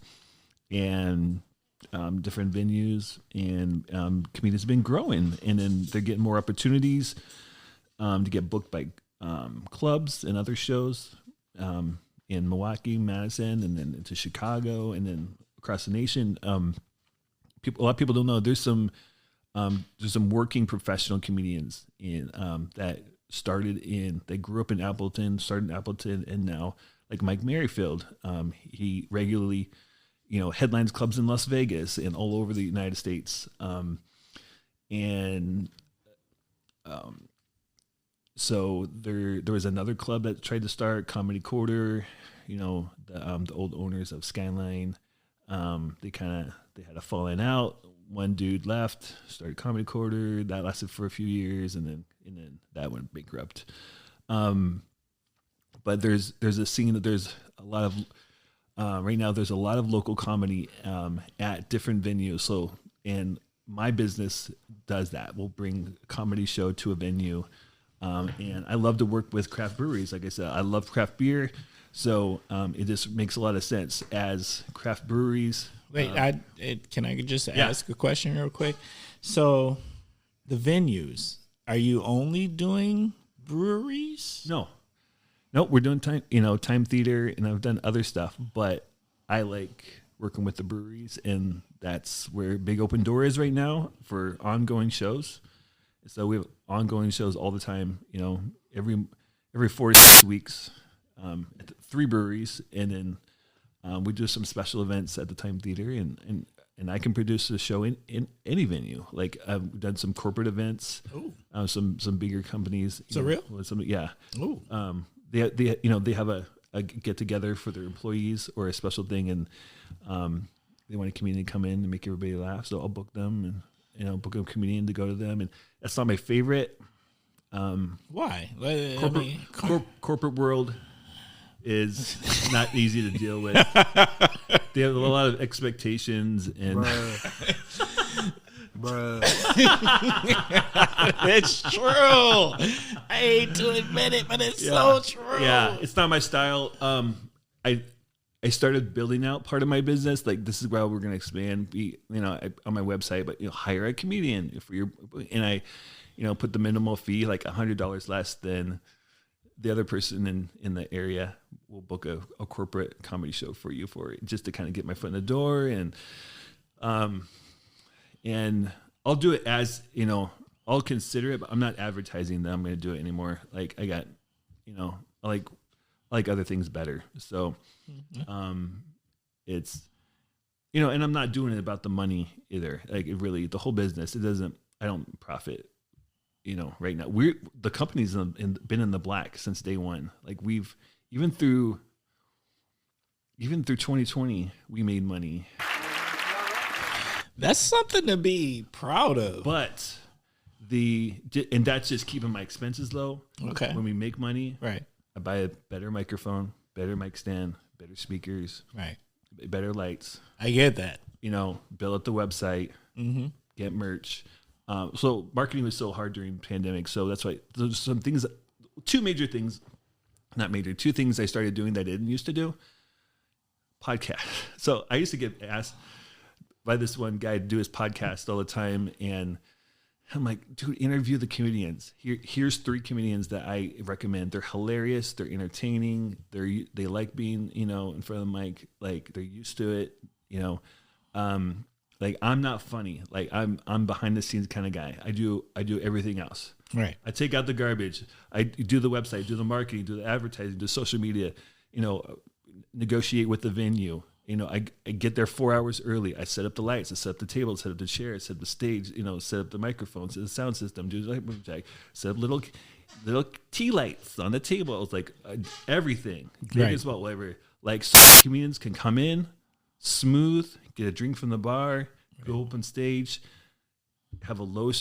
and different venues, and comedians have been growing, and then they're getting more opportunities to get booked by clubs and other shows in Milwaukee, Madison, and then into Chicago, and then across the nation. A lot of people don't know there's some working professional comedians in that grew up in Appleton, started in Appleton, and now, like Mike Merrifield, he regularly, headlines clubs in Las Vegas and all over the United States. So there was another club that tried to start, Comedy Quarter, the old owners of Skyline. They had a falling out. One dude left, started Comedy Quarter. That lasted for a few years, and then that went bankrupt. But there's a scene that there's a lot of right now. There's a lot of local comedy at different venues. So, and my business does that. We'll bring a comedy show to a venue, and I love to work with craft breweries. Like I said, I love craft beer, so it just makes a lot of sense as craft breweries. Wait, can I just ask a question real quick? So, the venues, are you only doing breweries? No, we're doing time theater, and I've done other stuff, but I like working with the breweries, and that's where Big Open Door is right now for ongoing shows. So we have ongoing shows all the time, every 4 weeks at 3 breweries, and then we do some special events at the Time Theater, and I can produce a show in any venue. Like I've done some corporate events, some bigger companies. So real? Yeah. Oh. They have a get together for their employees or a special thing, and they want a comedian to come in and make everybody laugh. So I'll book them, and book a comedian to go to them. And that's not my favorite. Why? Corporate world is not easy to deal with. They have a lot of expectations, and Bruh. It's true. I hate to admit it, but it's so true. Yeah, it's not my style. I started building out part of my business. Like, this is where we're going to expand. On my website, but hire a comedian and I put the minimal fee, like $100 less than the other person in the area will book a corporate comedy show for you just to kind of get my foot in the door. And I'll do it as, I'll consider it, but I'm not advertising that I'm going to do it anymore. Like I got, I like other things better. So, it's, and I'm not doing it about the money either. Like it really, the whole business, I don't profit, right now. The company's been in the black since day one. Like we've, even through 2020, we made money. That's something to be proud of. But and that's just keeping my expenses low. Okay. When we make money, right, I buy a better microphone, better mic stand, better speakers, right, better lights. I get that. Build up the website, get merch. So marketing was so hard during the pandemic. So that's why there's some things, two things I started doing that I didn't used to do. Podcast. So I used to get asked by this one guy to do his podcast all the time, and I'm like, dude, interview the comedians. Here's 3 comedians that I recommend. They're hilarious. They're entertaining. They like being, in front of the mic. Like they're used to it. Like I'm not funny. Like I'm behind the scenes kind of guy. I do everything else. Right. I take out the garbage. I do the website, do the marketing, do the advertising, do social media. Negotiate with the venue. I get there 4 hours early. I set up the lights. I set up the table. Set up the chair. Set up the stage. Set up the microphones, the sound system. Do the light jack. Set up little tea lights on the table. I was like everything. Big as well, whatever. Like so comedians can come in, smooth, get a drink from the bar, go up on stage, have a low,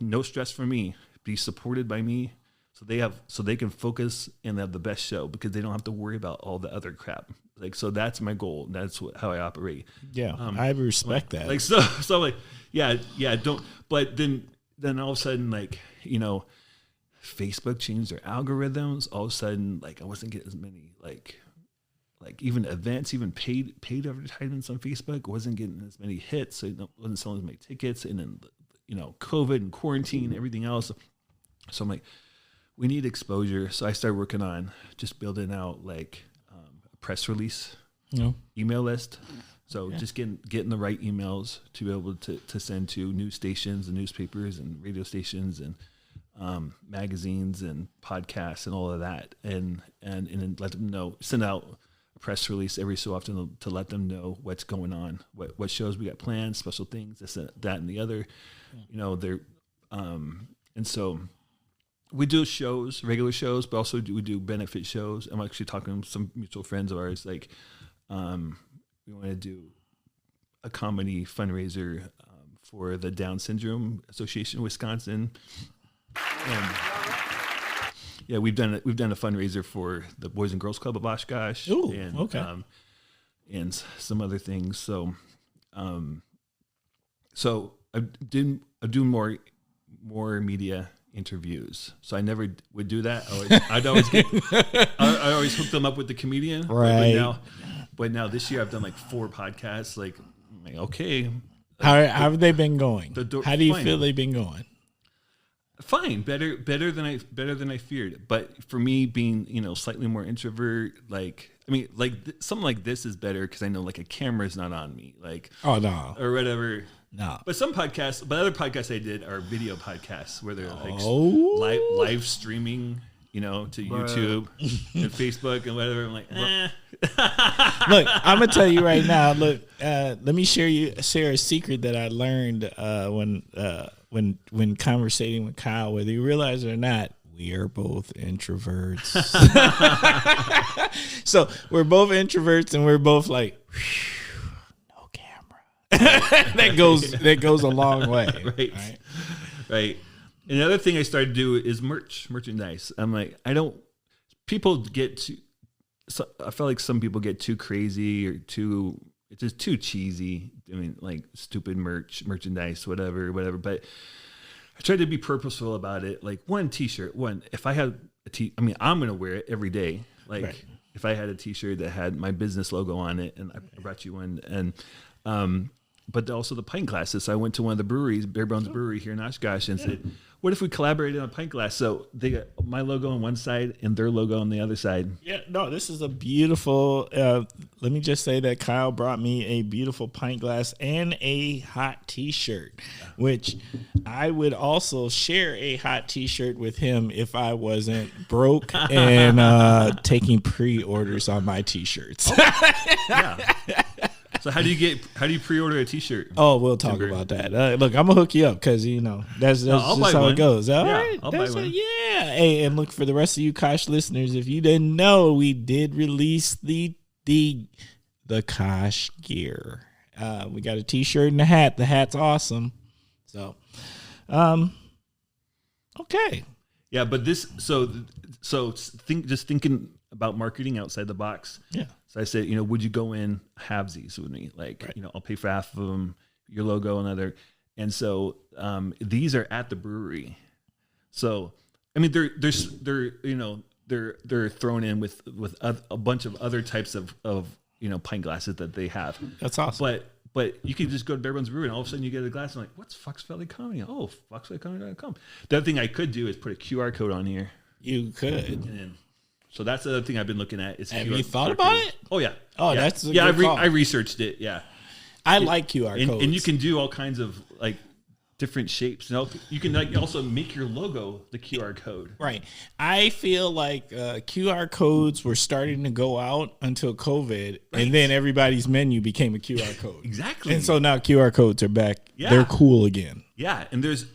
no stress for me. Be supported by me. So they can focus and have the best show because they don't have to worry about all the other crap. Like, so that's my goal. That's how I operate. Yeah. I respect that. Like, so like, yeah. Don't, but then all of a sudden, like, Facebook changed their algorithms. All of a sudden, like I wasn't getting as many, like like even events, even paid advertisements on Facebook wasn't getting as many hits. So it wasn't selling as many tickets, and then COVID and quarantine, everything else. So I'm like, we need exposure. So I started working on just building out like a press release email list. So just getting the right emails to be able to send to news stations and newspapers and radio stations and magazines and podcasts and all of that, and then let them know, send out a press release every so often to let them know what's going on, what shows we got planned, special things, this, that, and the other. And so we do shows, regular shows, but also we do benefit shows. I'm actually talking to some mutual friends of ours, like we want to do a comedy fundraiser for the Down Syndrome Association of Wisconsin. Yeah, we've done a fundraiser for the Boys and Girls Club of Oshkosh. Ooh, and, okay. And some other things. So, so I do more media interviews. So I never would do that. I'd always I always hook them up with the comedian. Right. But now this year I've done like 4 podcasts. Like okay. How have they been going? How do you feel they've been going? Fine, better than I feared. But for me, being slightly more introvert, something like this is better because I know like a camera's not on me, oh no or whatever. No, but other podcasts I did are video podcasts where they're like live streaming, to YouTube and Facebook and whatever. I'm like, Look, I'm gonna tell you right now. Look, let me share a secret that I learned when conversating with Kyle, whether you realize it or not, we are both introverts. So we're both introverts, and we're both like, no camera. that goes a long way. Right. And the other thing I started to do is merchandise. I'm like, I feel like some people get too crazy or it's just too cheesy. I mean, like stupid merchandise, whatever. But I tried to be purposeful about it. Like one T-shirt, if I had I'm going to wear it every day. Like right. If I had a T-shirt that had my business logo on it, and I brought you one, and but also the pint glasses. So I went to one of the breweries, Bare Bones Brewery here in Oshkosh, and said, what if we collaborated on a pint glass? So they got my logo on one side and their logo on the other side. Yeah, no, this is a beautiful, let me just say that Kyle brought me a beautiful pint glass and a hot T-shirt, which I would also share a hot T-shirt with him if I wasn't broke and taking pre-orders on my T-shirts. Yeah. So how do you pre-order a T-shirt? Oh, we'll talk about that. Look, I'm gonna hook you up because that's just how it goes. All right, I'll buy one. Yeah. Hey, and look, for the rest of you Kosh listeners, if you didn't know, we did release the Kosh gear. We got a T-shirt and a hat. The hat's awesome. So, okay. Yeah, but thinking about marketing outside the box. Yeah. So I said, would you go in halvesies with me? Like, right. I'll pay for half of them, your logo, another. And so these are at the brewery. So, I mean, they're thrown in with a bunch of other types of pint glasses that they have. That's awesome. But you can just go to Bare Bones Brewery and all of a sudden you get a glass and like, what's Fox Valley Comedy? Oh, foxvalleycomedy.com. The other thing I could do is put a QR code on here. You could. So that's the other thing I've been looking at. Have you thought about it? Oh, yeah. Oh, yeah. that's a good call. I researched it, yeah. I like QR codes. And you can do all kinds of, like, different shapes. You can also make your logo the QR code. Right. I feel like QR codes were starting to go out until COVID, right. And then everybody's menu became a QR code. Exactly. And so now QR codes are back. Yeah. They're cool again. Yeah, and there's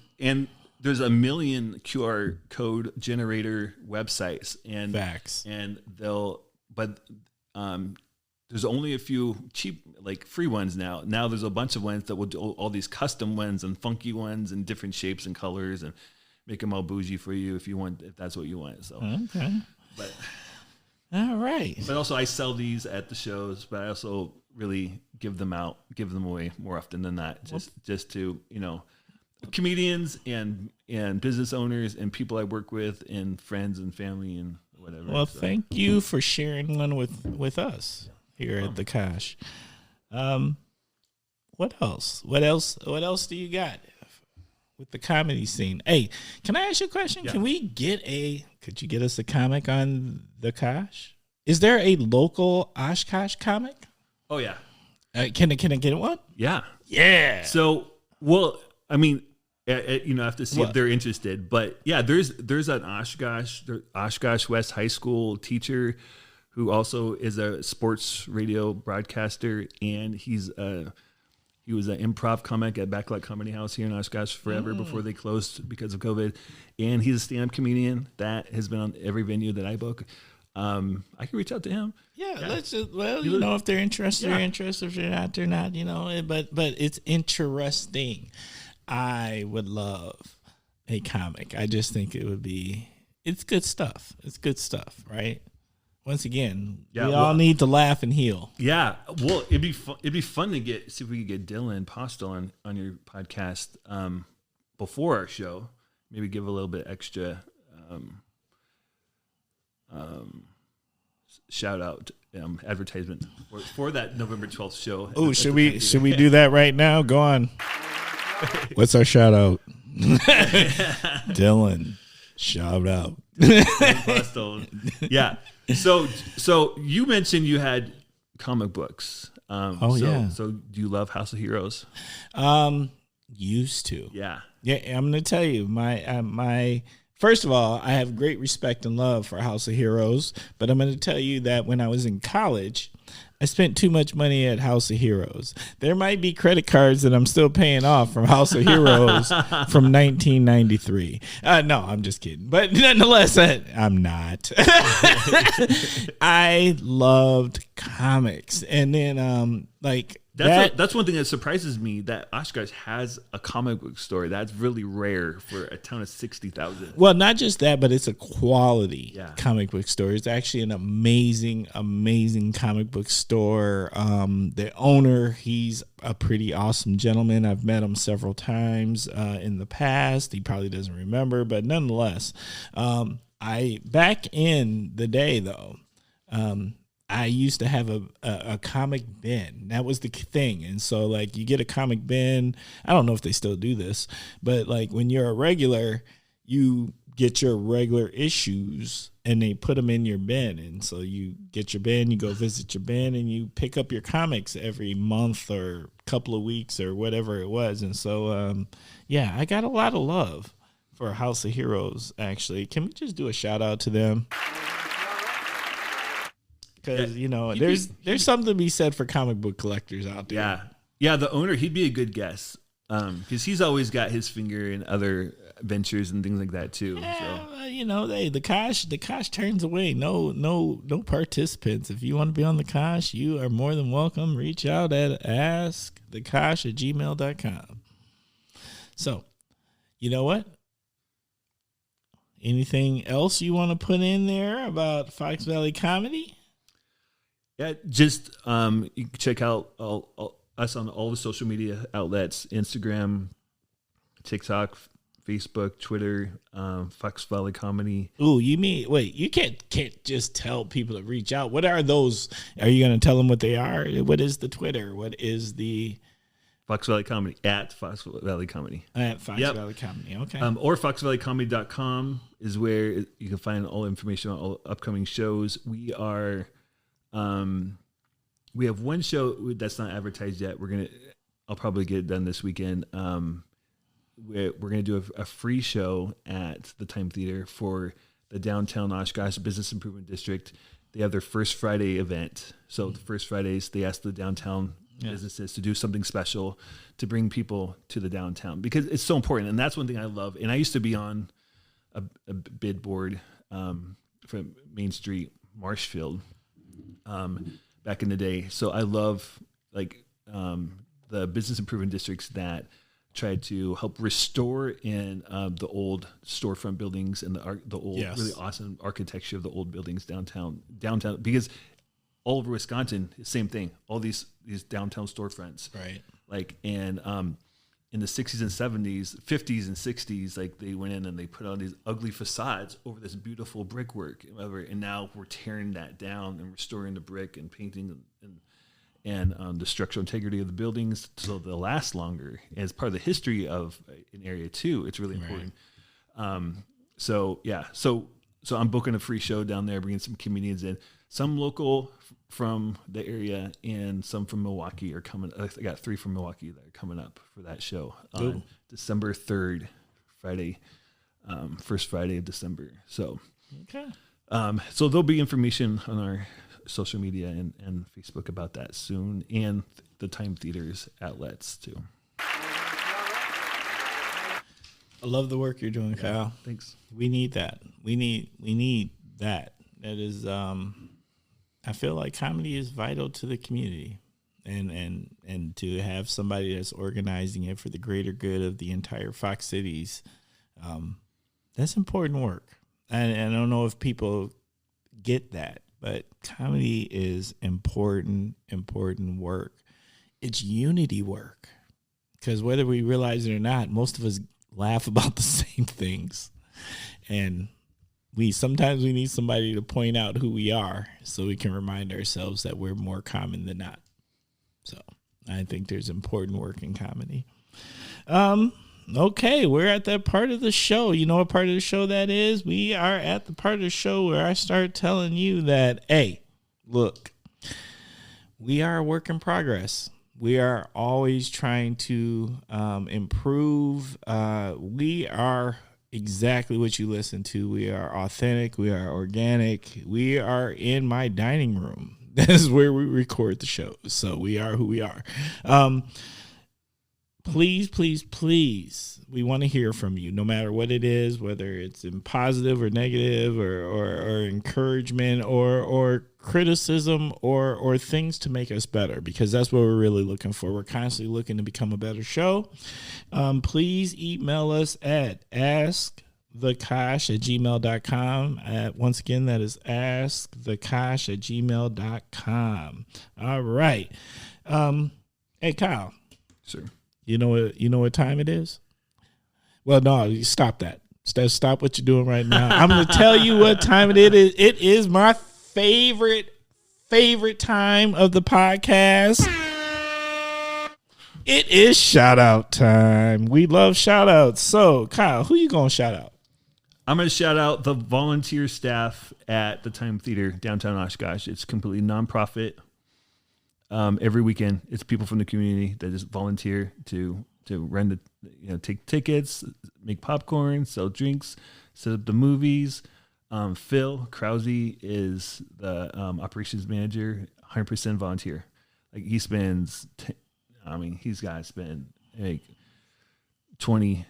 a million QR code generator websites, and facts. And there's only a few cheap, like free ones now. Now there's a bunch of ones that will do all these custom ones and funky ones and different shapes and colors and make them all bougie for you if that's what you want. So okay, but all right. But also I sell these at the shows, but I also really give them away more often than that. Just to comedians and business owners and people I work with and friends and family and whatever. Well, thank you for sharing one with us here at the Kosh. What else? What else do you got with the comedy scene? Hey, can I ask you a question? Yeah. Could you get us a comic on the Kosh? Is there a local Oshkosh comic? Oh yeah. Can I get one? Yeah. Yeah. So, well, I mean, I have to see if they're interested, but yeah, there's an Oshkosh West High School teacher who also is a sports radio broadcaster, and he was an improv comic at Backlot Comedy House here in Oshkosh forever before they closed because of COVID, and he's a stand-up comedian that has been on every venue that I book. I can reach out to him. Yeah. Let's just, if they're interested, they're interested. If they're not, they're not. But it's interesting. I would love a comic. I just think it's good stuff. It's good stuff, right? Once again, we all need to laugh and heal. Yeah. Well, it'd be fun to see if we could get Dylan Postel on your podcast before our show. Maybe give a little bit extra shout out advertisement for that November 12th show. Oh, should we do that right now? Go on. What's our shout out? Dylan, shout out. Yeah. So you mentioned you had comic books. Yeah. So do you love House of Heroes? Used to. Yeah. Yeah. I'm gonna tell you my. First of all, I have great respect and love for House of Heroes, but I'm going to tell you that when I was in college, I spent too much money at House of Heroes. There might be credit cards that I'm still paying off from House of Heroes from 1993. No, I'm just kidding. But nonetheless, I'm not. I loved comics. And then, that's one thing that surprises me, that Oshkosh has a comic book store. That's really rare for a town of 60,000. Well, not just that, but it's a quality comic book store. It's actually an amazing, amazing comic book store. The owner, he's a pretty awesome gentleman. I've met him several times in the past. He probably doesn't remember, but nonetheless, back in the day though, I used to have a comic bin. That was the thing. And so, you get a comic bin. I don't know if they still do this, but, when you're a regular, you get your regular issues, and they put them in your bin. And so you get your bin, you go visit your bin, and you pick up your comics every month or couple of weeks or whatever it was. And so, I got a lot of love for House of Heroes, actually. Can we just do a shout-out to them? Because, there's something to be said for comic book collectors out there. Yeah. Yeah, the owner, he'd be a good guess. Because he's always got his finger in other ventures and things like that, too. Yeah, so. The Kosh turns away no participants. If you want to be on the Kosh, you are more than welcome. Reach out at askthekosh@gmail.com. So, you know what? Anything else you want to put in there about Fox Valley Comedy? Yeah, just you can check out us on all the social media outlets: Instagram, TikTok, Facebook, Twitter, Fox Valley Comedy. Ooh, you can't just tell people to reach out. What are those? Are you going to tell them what they are? What is the Twitter? What is the Fox Valley Comedy, at Fox Valley Comedy. At Fox Valley Comedy, okay. Or foxvalleycomedy.com is where you can find all information on all upcoming shows. We have one show that's not advertised yet. I'll probably get it done this weekend. We're gonna do a free show at the Time Theater for the downtown Oshkosh Business Improvement District. They have their first Friday event. So the first Fridays, they ask the downtown businesses to do something special to bring people to the downtown, because it's so important. And that's one thing I love. And I used to be on a bid board for Main Street, Marshfield, back in the day. So I love the business improvement districts that try to help restore in the old storefront buildings and the old really awesome architecture of the old buildings downtown, because all over Wisconsin, same thing. All these downtown storefronts, right? in the 60s and 70s, 50s and 60s, like they went in and they put on these ugly facades over this beautiful brickwork, and now we're tearing that down and restoring the brick and painting and the structural integrity of the buildings so they'll last longer. As part of the history of an area too, it's really important. So I'm booking a free show down there, bringing some comedians in, some local from the area and some from Milwaukee are coming. I got 3 from Milwaukee that are coming up for that show on December 3rd, Friday, first Friday of December. So, so there'll be information on our social media and Facebook about that soon, and the Time Theater's outlets too. I love the work you're doing, Kyle. Thanks. We need that. We need that. That is, I feel like comedy is vital to the community, and to have somebody that's organizing it for the greater good of the entire Fox Cities, that's important work. And I don't know if people get that, but comedy is important work. It's unity work, because whether we realize it or not, most of us laugh about the same things, and sometimes we need somebody to point out who we are so we can remind ourselves that we're more common than not. So I think there's important work in comedy. Okay, we're at that part of the show. You know what part of the show that is? We are at the part of the show where I start telling you that, hey, look, we are a work in progress. We are always trying to improve. We are exactly what you listen to. We are authentic. We are organic. We are in my dining room. That is where we record the show. So we are who we are. Please, please, please, we want to hear from you, no matter what it is, whether it's in positive or negative or encouragement or criticism or things to make us better, because that's what we're really looking for. We're constantly looking to become a better show. Please email us at askthekosh@gmail.com. Once again, that is askthekosh@gmail.com. All right. Hey, Kyle. Sure. You know what time it is? Well, no, you stop that. Stop what you're doing right now. I'm going to tell you what time it is. It is my favorite time of the podcast. It is shout out time. We love shout outs. So, Kyle, who you going to shout out? I'm going to shout out the volunteer staff at the Time Theater, downtown Oshkosh. It's completely nonprofit. Every weekend, it's people from the community that just volunteer to run take tickets, make popcorn, sell drinks, set up the movies. Phil Krause is the operations manager, 100% volunteer. Like he spends, he's got to spend like 20,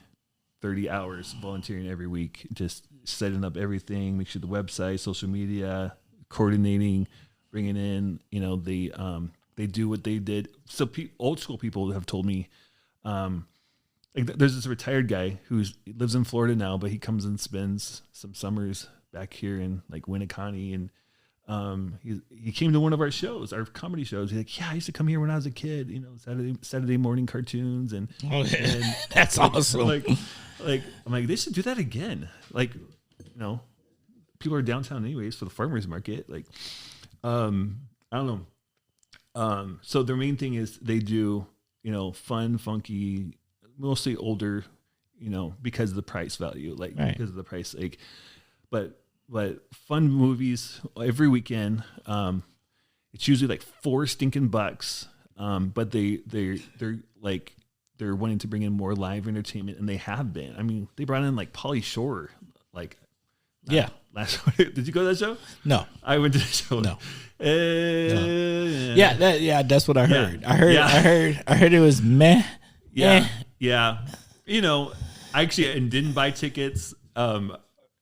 30 hours volunteering every week, just setting up everything, make sure the website, social media, coordinating, bringing in, they do what they did. So old school people have told me, there's this retired guy who lives in Florida now, but he comes and spends some summers back here in like Winneconne, and he came to one of our shows, our comedy shows. He's like, yeah, I used to come here when I was a kid, Saturday morning cartoons, and that's awesome. Like I'm like, they should do that again. Like, people are downtown anyways for the farmers market. Like, I don't know. So their main thing is they do, fun, funky, mostly older, because of the price value, because of the price, but fun movies every weekend. It's usually like $4 stinking bucks. But they're wanting to bring in more live entertainment, and they have been. I mean, they brought in like Pauly Shore, yeah. Last did you go to that show? No, I went to the show. No. No. Yeah, that's what I heard. Yeah. I heard it was meh. Yeah. I actually didn't buy tickets. I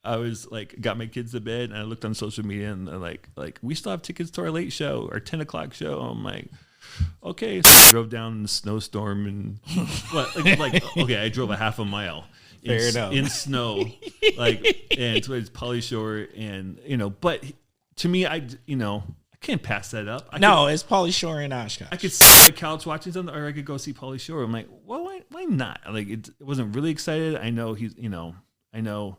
was got my kids to bed, and I looked on social media, and they're like we still have tickets to our late show, our 10 o'clock show. I'm like, okay. So I drove down in the snowstorm, and okay, I drove a half a mile. Fair enough. In snow, and so it's Pauly Shore, and but to me, I kind can't pass that up. It's Pauly Shore in Oshkosh. I could sit on my couch watching something, or I could go see Pauly Shore. I'm like, well, why not? Like, it wasn't really excited. I know he's, I know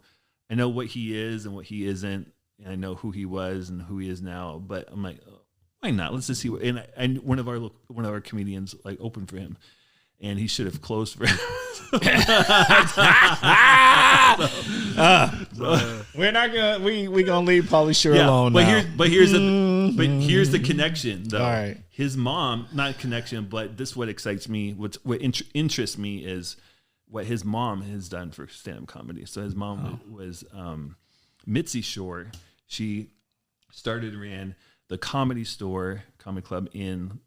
what he is and what he isn't, and I know who he was and who he is now. But I'm like, why not? Let's just see. And one of our comedians like opened for him, and he should have closed for him. We're not gonna gonna leave Pauly Shore alone. But here's the connection though. All right. His mom, not connection, but this what excites me. What interests me is what his mom has done for stand-up comedy. So his mom was Mitzi Shore. She started and ran the Comedy Store Comedy Club in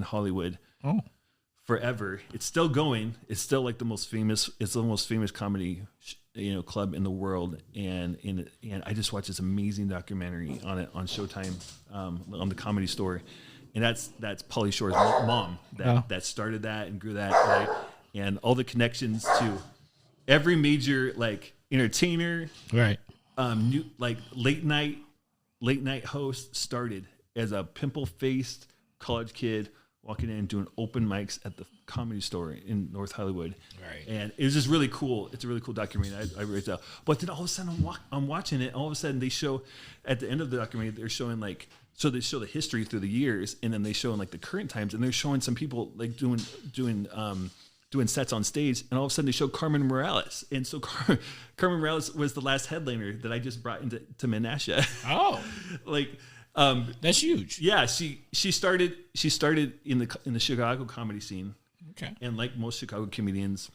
Hollywood. Oh. Forever. It's still going. It's still like the most famous comedy club in the world. And I just watched this amazing documentary on it on Showtime on the Comedy Store. And that's Pauly Shore's mom that started that and grew that, right? And all the connections to every major like entertainer, right? New like late night host started as a pimple-faced college kid walking in and doing open mics at the Comedy Store in North Hollywood. Right. And it was just really cool. It's a really cool documentary. I wrote it down. But then all of a sudden I'm watching it. All of a sudden they show at the end of the documentary, they're showing like, so they show the history through the years, and then they show in like the current times, and they're showing some people like doing sets on stage, and all of a sudden they show Carmen Morales. And so Carmen Morales was the last headliner that I just brought into Menasha. Oh. Like, that's huge. Yeah, she started in the Chicago comedy scene. Okay. And like most Chicago comedians,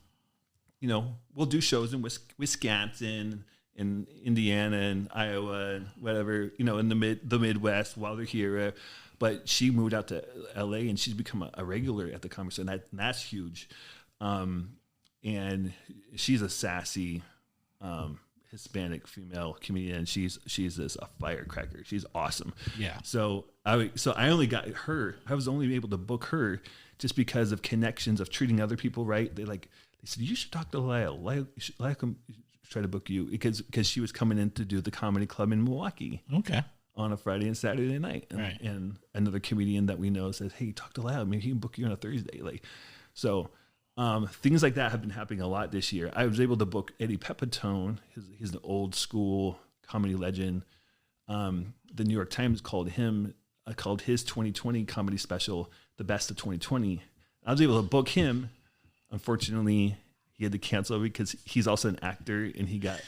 we'll do shows in Wisconsin and Indiana and Iowa and whatever, in the Midwest while they're here. But she moved out to LA and she's become a regular at the comedy scene. That's huge. And she's a sassy Hispanic female comedian. She's a firecracker. She's awesome. Yeah. So I only got her. I was only able to book her just because of connections of treating other people right. They said you should talk to Lyle. Lyle can try to book you because she was coming in to do the comedy club in Milwaukee. Okay. On a Friday and Saturday night, and another comedian that we know says, "Hey, talk to Lyle. Maybe he can book you on a Thursday." So. Things like that have been happening a lot this year. I was able to book Eddie Pepitone. He's an old school comedy legend. The New York Times called his 2020 comedy special the best of 2020. I was able to book him. Unfortunately, he had to cancel because he's also an actor, and he got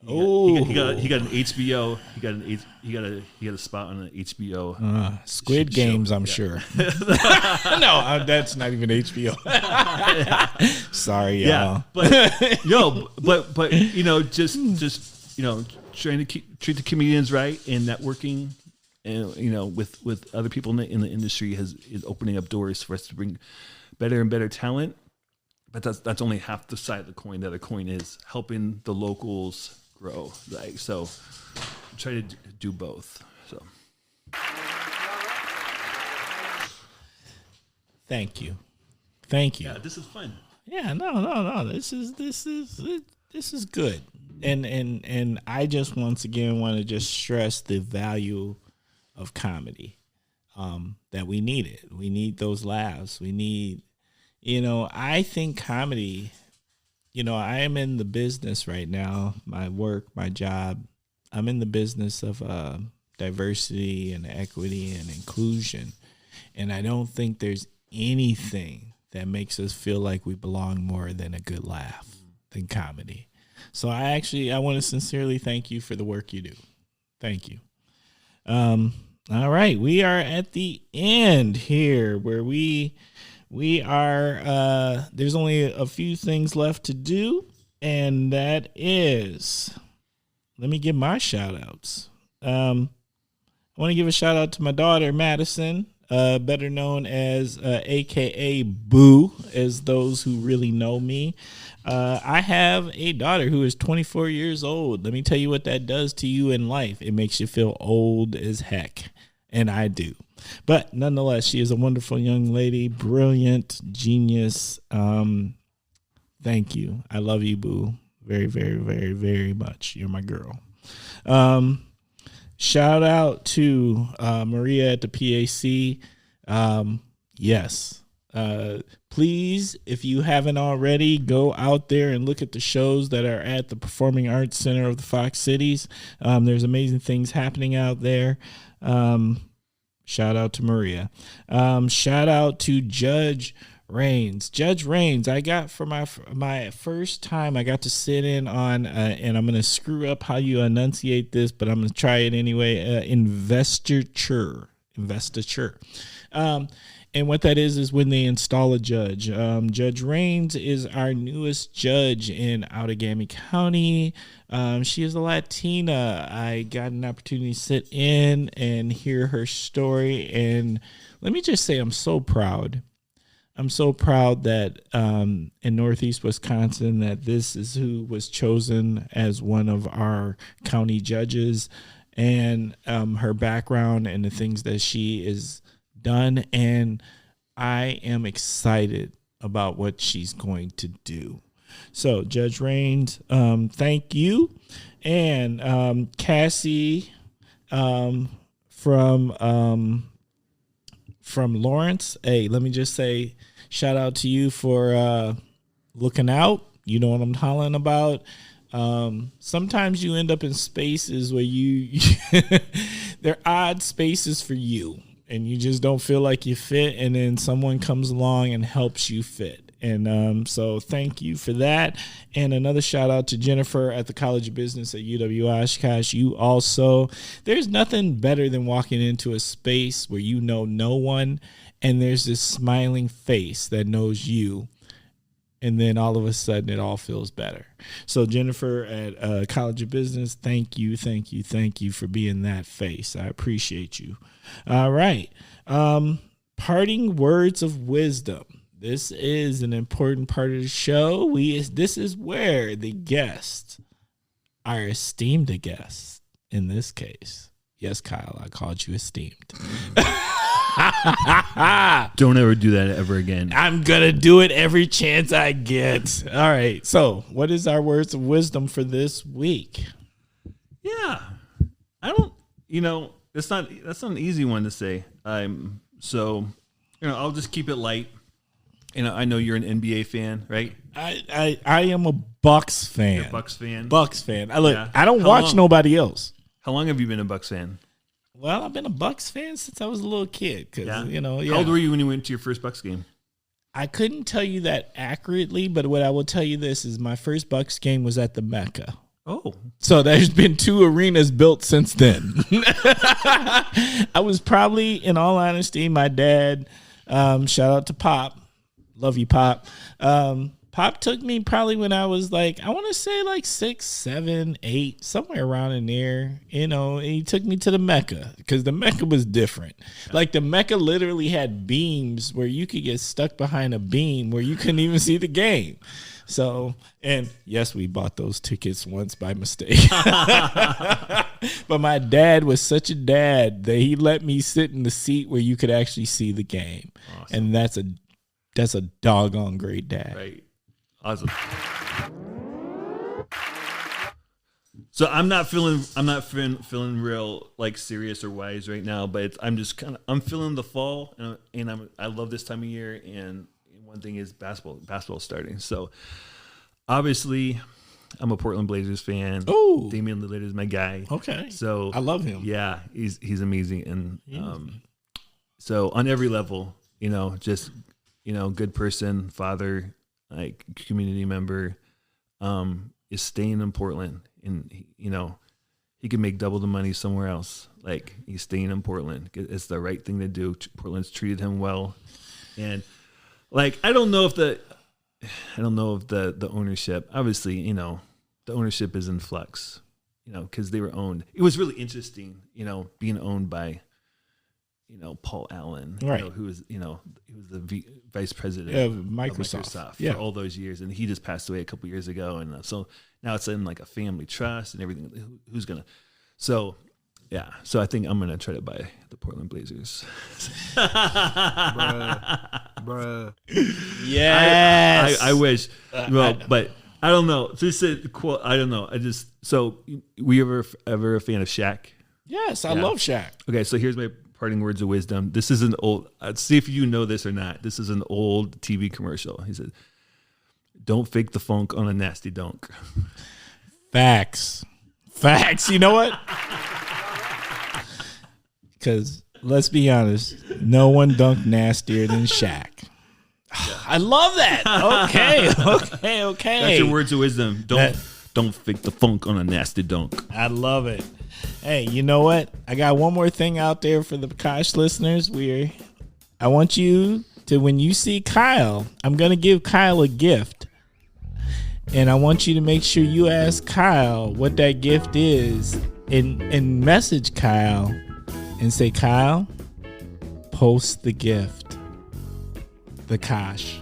an HBO. He got a spot on an HBO. Squid Games, I'm sure. No, that's not even HBO. Sorry, y'all. Yeah, but just trying to treat the comedians right and networking, and with other people in the industry is opening up doors for us to bring better and better talent. But that's only half the side of the coin. The other coin is helping the locals grow. So try to do both. So thank you. Yeah, this is fun. Yeah, no. This is good. And I just once again want to just stress the value of comedy. That we need it. We need those laughs. We need, I think comedy. I am in the business right now, my work, my job. I'm in the business of diversity and equity and inclusion. And I don't think there's anything that makes us feel like we belong more than a good laugh than comedy. So I want to sincerely thank you for the work you do. Thank you. All right. We are at the end here where we are, there's only a few things left to do, and that is, let me give my shout outs. I want to give a shout out to my daughter, Madison, better known as AKA Boo, as those who really know me. I have a daughter who is 24 years old. Let me tell you what that does to you in life. It makes you feel old as heck, and I do. But nonetheless, she is a wonderful young lady, brilliant, genius. Thank you. I love you, Boo. Very, very, very, very much. You're my girl. Shout out to Maria at the PAC. Yes. Please, if you haven't already, go out there and look at the shows that are at the Performing Arts Center of the Fox Cities. There's amazing things happening out there. Shout out to Maria. Shout out to Judge Rains. Judge Rains, I got for my first time, I got to sit in on, and I'm going to screw up how you enunciate this, but I'm going to try it anyway, investiture. And what that is when they install a judge. Judge Rains is our newest judge in Outagamie County. She is a Latina. I got an opportunity to sit in and hear her story. And let me just say, I'm so proud. I'm so proud that in Northeast Wisconsin, that this is who was chosen as one of our county judges, and her background and the things that she is done, and I am excited about what she's going to do. So, Judge Rains, thank you. And Cassie from Lawrence, hey, let me just say shout out to you for looking out. You know what I'm hollering about. Sometimes you end up in spaces where they're odd spaces for you, and you just don't feel like you fit, and then someone comes along and helps you fit. And so thank you for that. And another shout out to Jennifer at the College of Business at UW Oshkosh. You also, there's nothing better than walking into a space where you know no one, and there's this smiling face that knows you. And then all of a sudden it all feels better. So Jennifer at College of Business, thank you for being that face. I appreciate you. All right. Parting words of wisdom. This is an important part of the show. This is where the guests, our esteemed guests in this case. Yes, Kyle, I called you esteemed. Don't ever do that ever again. I'm going to do it every chance I get. All right. So what is our words of wisdom for this week? Yeah. That's not an easy one to say. I'll just keep it light. I know you're an NBA fan, right? I am a Bucks fan. You're a Bucks fan? Bucks fan. I don't watch nobody else. How long have you been a Bucks fan? Well, I've been a Bucks fan since I was a little kid. How old were you when you went to your first Bucks game? I couldn't tell you that accurately, but what I will tell you this is my first Bucks game was at the Mecca. Oh. So there's been 2 arenas built since then. I was probably, in all honesty, my dad, shout out to Pop. Love you, Pop. Pop took me probably when I was I want to say 6, 7, 8, somewhere around in there. And he took me to the Mecca because the Mecca was different. The Mecca literally had beams where you could get stuck behind a beam where you couldn't even see the game. So, and yes, we bought those tickets once by mistake. But my dad was such a dad that he let me sit in the seat where you could actually see the game. Awesome. And that's a doggone great dad. Right. Awesome. So I'm not feeling real serious or wise right now, but I'm feeling the fall, and I love this time of year. And one thing is basketball starting. So obviously, I'm a Portland Blazers fan. Oh, Damian Lillard is my guy. Okay, so I love him. Yeah, he's amazing, and so on every level, good person, father, community member, is staying in Portland, and he could make double the money somewhere else. He's staying in Portland. It's the right thing to do. Portland's treated him well, and I don't know if the ownership, obviously, the ownership is in flux, because they were owned. It was really interesting, being owned by, Paul Allen, right? Who was, he was the vice president of Microsoft for all those years, and he just passed away a couple years ago, and so now it's in a family trust and everything. Who's gonna? So yeah, so I think I'm gonna try to buy the Portland Blazers. Bruh. Yes, I wish. But I don't know. So you said quote. I don't know. Were you ever a fan of Shaq? Yes, I love Shaq. Okay, so here's my parting words of wisdom. This is an old. Let's see if you know this or not. This is an old TV commercial. He said, "Don't fake the funk on a nasty dunk." Facts. You know what? Because let's be honest, no one dunked nastier than Shaq. I love that. Okay. That's your words of wisdom. Don't fake the funk on a nasty dunk. I love it. Hey, you know what? I got one more thing out there for the Kosh listeners. I want you to, when you see Kyle, I'm going to give Kyle a gift. And I want you to make sure you ask Kyle what that gift is and message Kyle and say, Kyle, post the gift. The Kosh.